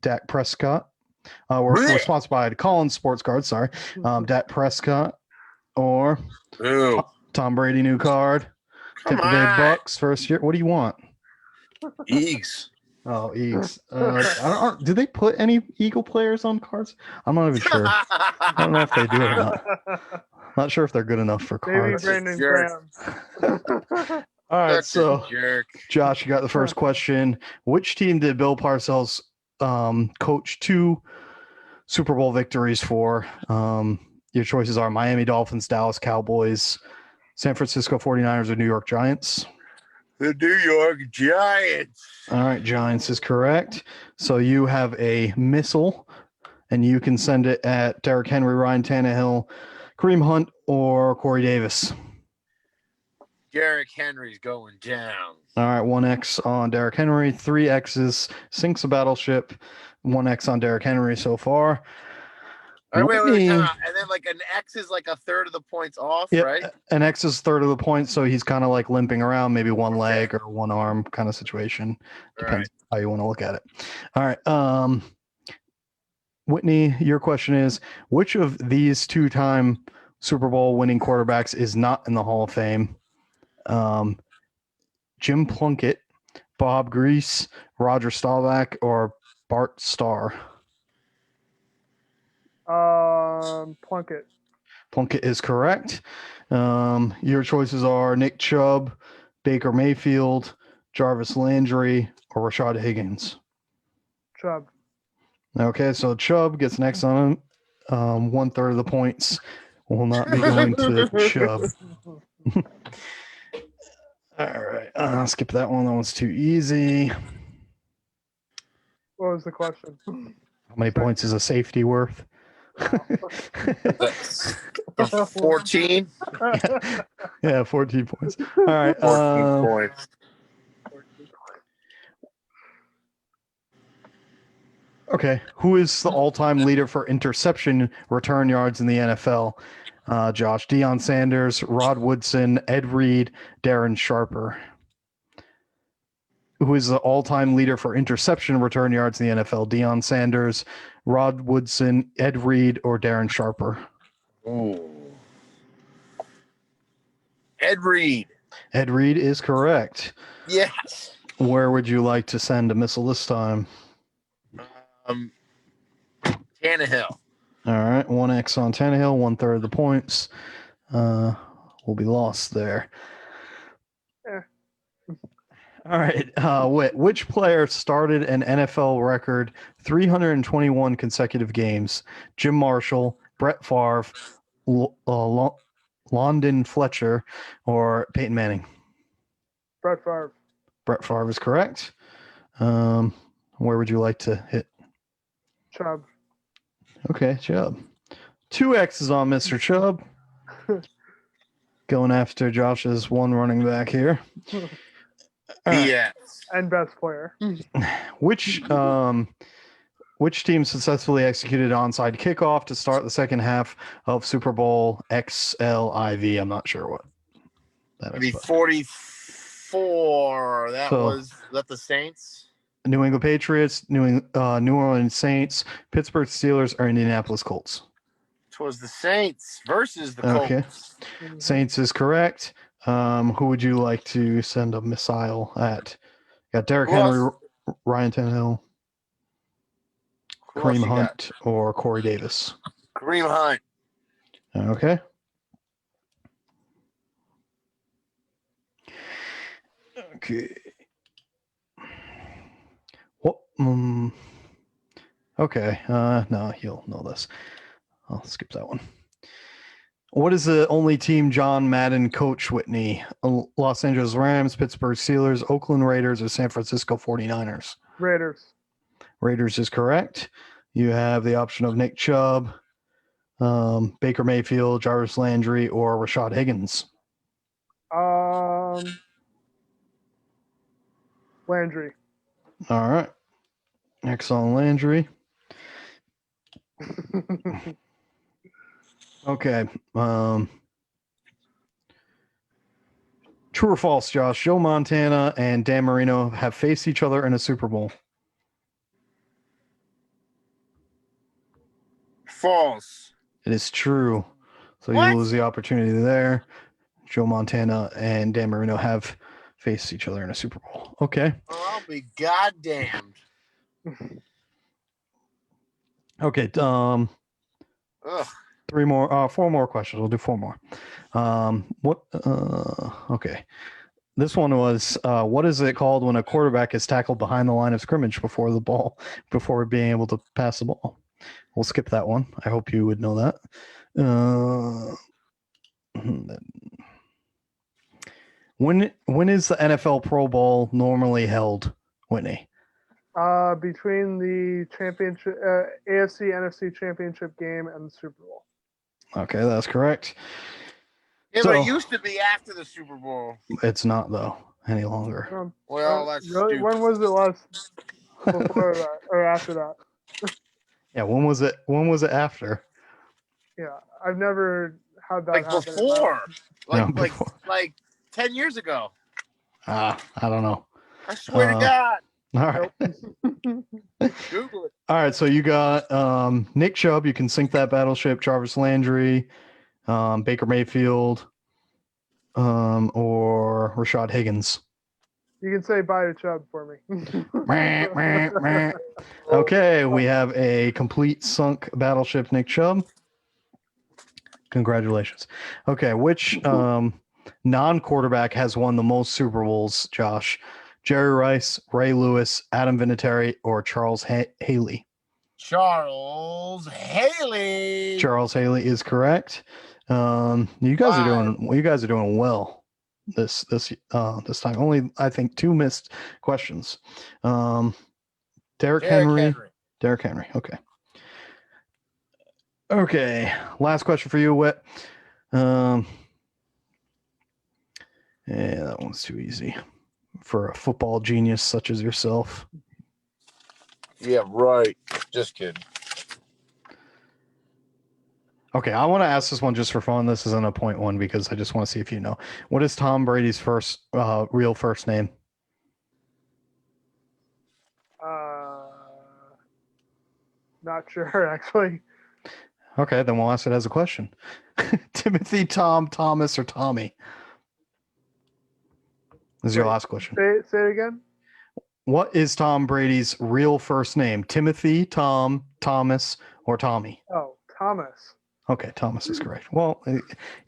Dak Prescott. We're sponsored by Collins Sports Cards. Sorry, Dak Prescott or Tom Brady new card. Tampa Bay Bucks first year. What do you want?
Eags.
Oh, Eagles. Do they put any Eagle players on cards? I'm not even sure. I don't know if they do or not. Not sure if they're good enough for cards.
Maybe Brandon Graham.
All right,
That's
so
jerk.
Josh, you got the first question. Which team did Bill Parcells coach 2 Super Bowl victories for? Your choices are Miami Dolphins, Dallas Cowboys, San Francisco 49ers, or New York Giants.
The New York Giants.
All right, Giants is correct. So you have a missile, and you can send it at Derrick Henry, Ryan Tannehill, Kareem Hunt, or Corey Davis.
Derrick Henry's going down.
All right, 1X on Derrick Henry, 3 X's, sinks a battleship, 1X on Derrick Henry so far.
All right, wait, time out. And then like an X is like a third of the points off, right?
An X is third of the points, so he's kind of like limping around, maybe one leg or one arm kind of situation. Depends how you want to look at it. All right. Whitney, your question is, which of these 2-time Super Bowl winning quarterbacks is not in the Hall of Fame? Jim Plunkett, Bob Grease, Roger Staubach, or Bart Starr?
Plunkett.
Plunkett is correct. Your choices are Nick Chubb, Baker Mayfield, Jarvis Landry, or Rashad Higgins.
Chubb.
Okay, so Chubb gets next on him. 1/3 of the points will not be going to Chubb. All right, I'll skip that one. That one's too easy.
What was the question?
How many points is a safety worth?
14.
Yeah, 14 points. All right.
14 points.
Okay. Who is the all-time leader for interception return yards in the NFL? Josh, Deion Sanders, Rod Woodson, Ed Reed, Darren Sharper. Who is the all-time leader for interception return yards in the NFL? Deion Sanders, Rod Woodson, Ed Reed, or Darren Sharper?
Ooh. Ed Reed.
Ed Reed is correct.
Yes.
Where would you like to send a missile this time?
Tannehill.
All right, 1X on Tannehill, 1/3 of the points will be lost there.
Yeah.
All right, which player started an NFL record 321 consecutive games? Jim Marshall, Brett Favre, London Fletcher, or Peyton Manning?
Brett Favre.
Brett Favre is correct. Where would you like to hit?
Chubb.
Okay, Chubb. 2 X's on Mr. Chubb. Going after Josh's one running back here. Right.
Yes.
And best player.
Which team successfully executed onside kickoff to start the second half of Super Bowl XLIV? I'm not sure what that is.
Maybe 44. Was that the Saints?
New England Patriots, New Orleans Saints, Pittsburgh Steelers, or Indianapolis Colts?
It was the Saints versus the Colts.
Okay. Saints is correct. Who would you like to send a missile at? Got Derrick Henry, Ryan Tannehill, Kareem Hunt, or Corey Davis?
Kareem Hunt.
Okay. Okay. Okay. No, he'll know this. I'll skip that one. What is the only team John Madden coached, Whitney? Los Angeles Rams, Pittsburgh Steelers, Oakland Raiders, or San Francisco 49ers?
Raiders.
Raiders is correct. You have the option of Nick Chubb, Baker Mayfield, Jarvis Landry, or Rashad Higgins.
Landry.
All right. Next on Landry. Okay. True or false, Josh? Joe Montana and Dan Marino have faced each other in a Super Bowl.
False.
It is true. So
What?
you lose the opportunity there. Joe Montana and Dan Marino have faced each other in a Super Bowl. Okay.
Oh, I'll be goddamned.
Okay.
Ugh.
Four more questions. We'll do four more. Okay. This one was, what is it called when a quarterback is tackled behind the line of scrimmage before being able to pass the ball? We'll skip that one. I hope you would know that. When is the NFL Pro Bowl normally held, Whitney?
Between the championship, AFC NFC championship game and the Super Bowl.
Okay, that's correct.
Yeah, but it used to be after the Super Bowl.
It's not though any longer.
Well, that's
really?
stupid.
When was it last before that or after that?
Yeah, when was it? When was it after?
Yeah, I've never had that
Like
happen.
before.
Before.
Like 10 years ago.
I don't know.
I swear to God.
All right.
Google it.
All right. So you got Nick Chubb. You can sink that battleship. Jarvis Landry, Baker Mayfield, or Rashad Higgins.
You can say bye to Chubb for me.
Okay, we have a complete sunk battleship, Nick Chubb. Congratulations. Okay, which non-quarterback has won the most Super Bowls, Josh? Jerry Rice, Ray Lewis, Adam Vinatieri, or Charles Haley?
Charles Haley.
Charles Haley is correct. You guys are doing well this time. Only I think 2 missed questions. Derrick Henry. Okay. Okay. Last question for you, Whit. Yeah, that one's too easy for a football genius such as yourself.
Yeah, right. Just kidding.
Okay, I want to ask this one just for fun. This isn't a point one because I just want to see if you know. What is Tom Brady's real first name?
Not sure, actually.
Okay, then we'll ask it as a question. Timothy, Tom, Thomas, or Tommy? This is your last question.
Say it again.
What is Tom Brady's real first name? Timothy, Tom, Thomas, or Tommy?
Oh, Thomas.
Okay, Thomas is correct. Well,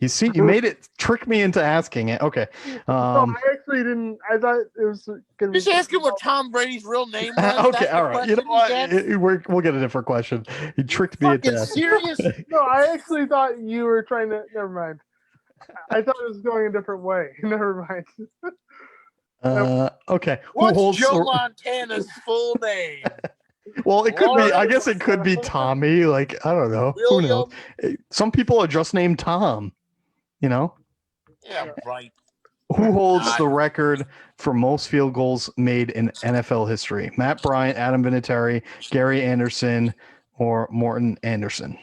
you see, you made it trick me into asking it. Okay.
No, I actually didn't. I thought it was going to be.
Just ask him what Tom Brady's real name was.
Okay, all right. You know what? We'll get a different question. You tricked me into asking.
Serious?
No, I actually thought you were trying to. Never mind. I thought it was going a different way. Never mind.
Okay.
What's Joe Montana's full name?
Well, it could be. I guess it could be Tommy. Like, I don't know.
William?
Who knows? Some people are just named Tom. You know.
Yeah, right.
Who holds the record for most field goals made in NFL history? Matt Bryant, Adam Vinatieri, Gary Anderson, or Morton Anderson?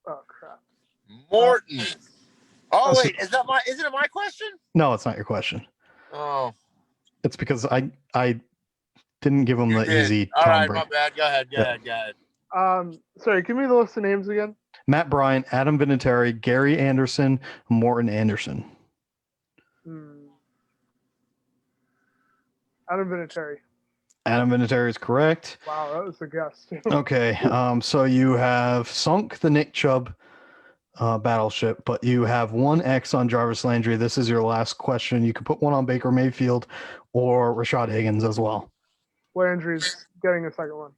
Oh crap.
Morton. Oh wait, isn't it my question?
No, it's not your question.
Oh.
It's because I didn't give him the easy.
All right, my bad. Go ahead.
Sorry, give me the list of names again.
Matt Bryant, Adam Vinatieri, Gary Anderson, Morton Anderson.
Adam Vinatieri.
Adam Vinatieri is correct.
Wow, that was a guess.
Okay, so you have sunk the Nick Chubb battleship, but you have 1 X on Jarvis Landry. This is your last question. You could put 1 on Baker Mayfield or Rashad Higgins as well.
Landry's getting a second one.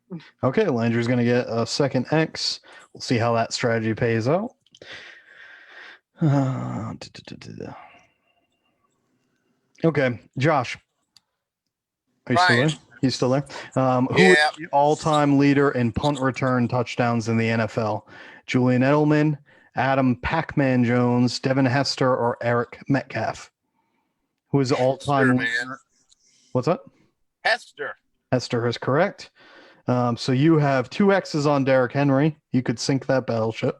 Okay, Landry's going to get a second X. We'll see how that strategy pays out. Okay, Josh. Are you still
Ryan.
there? He's still there. Who is
Yeah.
the all-time leader in punt return touchdowns in the NFL? Julian Edelman, Adam Pac-Man Jones, Devin Hester, or Eric Metcalf? Who is the all-time
Hester,
leader?
man.
What's that?
Hester.
Hester is correct. So you have 2 X's on Derrick Henry. You could sink that battleship.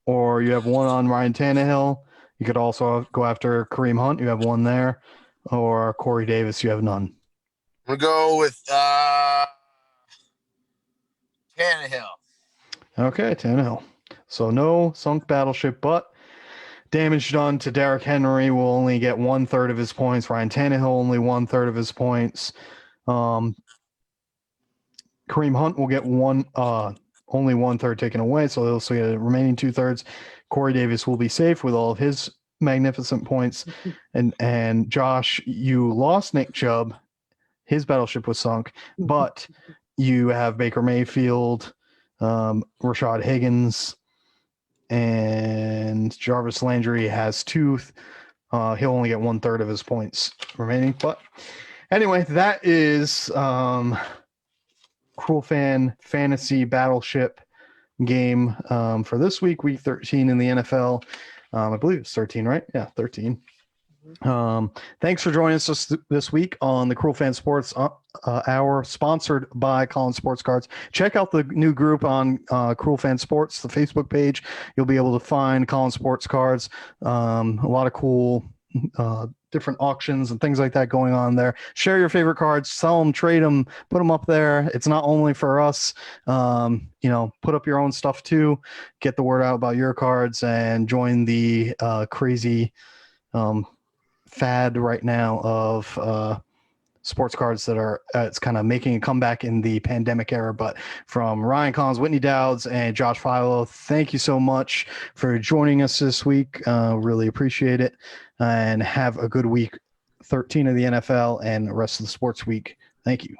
Or you have 1 on Ryan Tannehill. You could also go after Kareem Hunt. You have 1 there. Or Corey Davis. You have none.
We'll go with Tannehill.
Okay, Tannehill. So no sunk battleship, but damage done to Derrick Henry will only get 1/3 of his points. Ryan Tannehill only 1/3 of his points. Kareem Hunt will get only 1/3 taken away, so they'll see the remaining 2/3. Corey Davis will be safe with all of his magnificent points. And Josh, you lost Nick Chubb. His battleship was sunk, but you have Baker Mayfield, Rashad Higgins, and Jarvis Landry has 2. He'll only get 1/3 of his points remaining. But anyway, that is Cruel Fan Fantasy Battleship game for this week 13 in the NFL. I believe it's 13, right? Yeah, 13. Thanks for joining us this week on the Cruel Fan Sports Hour, sponsored by Collins Sports Cards. Check out the new group on Cruel Fan Sports, the Facebook page. You'll be able to find Collins Sports Cards. A lot of cool different auctions and things like that going on there. Share your favorite cards, sell them, trade them, put them up there. It's not only for us. Put up your own stuff too. Get the word out about your cards and join the crazy fad right now of sports cards that are it's kind of making a comeback in the pandemic era. But from Ryan Collins, Whitney Dowds, and Josh Philo, thank you so much for joining us this week. Really appreciate it, and have a good week 13 of the NFL and the rest of the sports week. Thank you.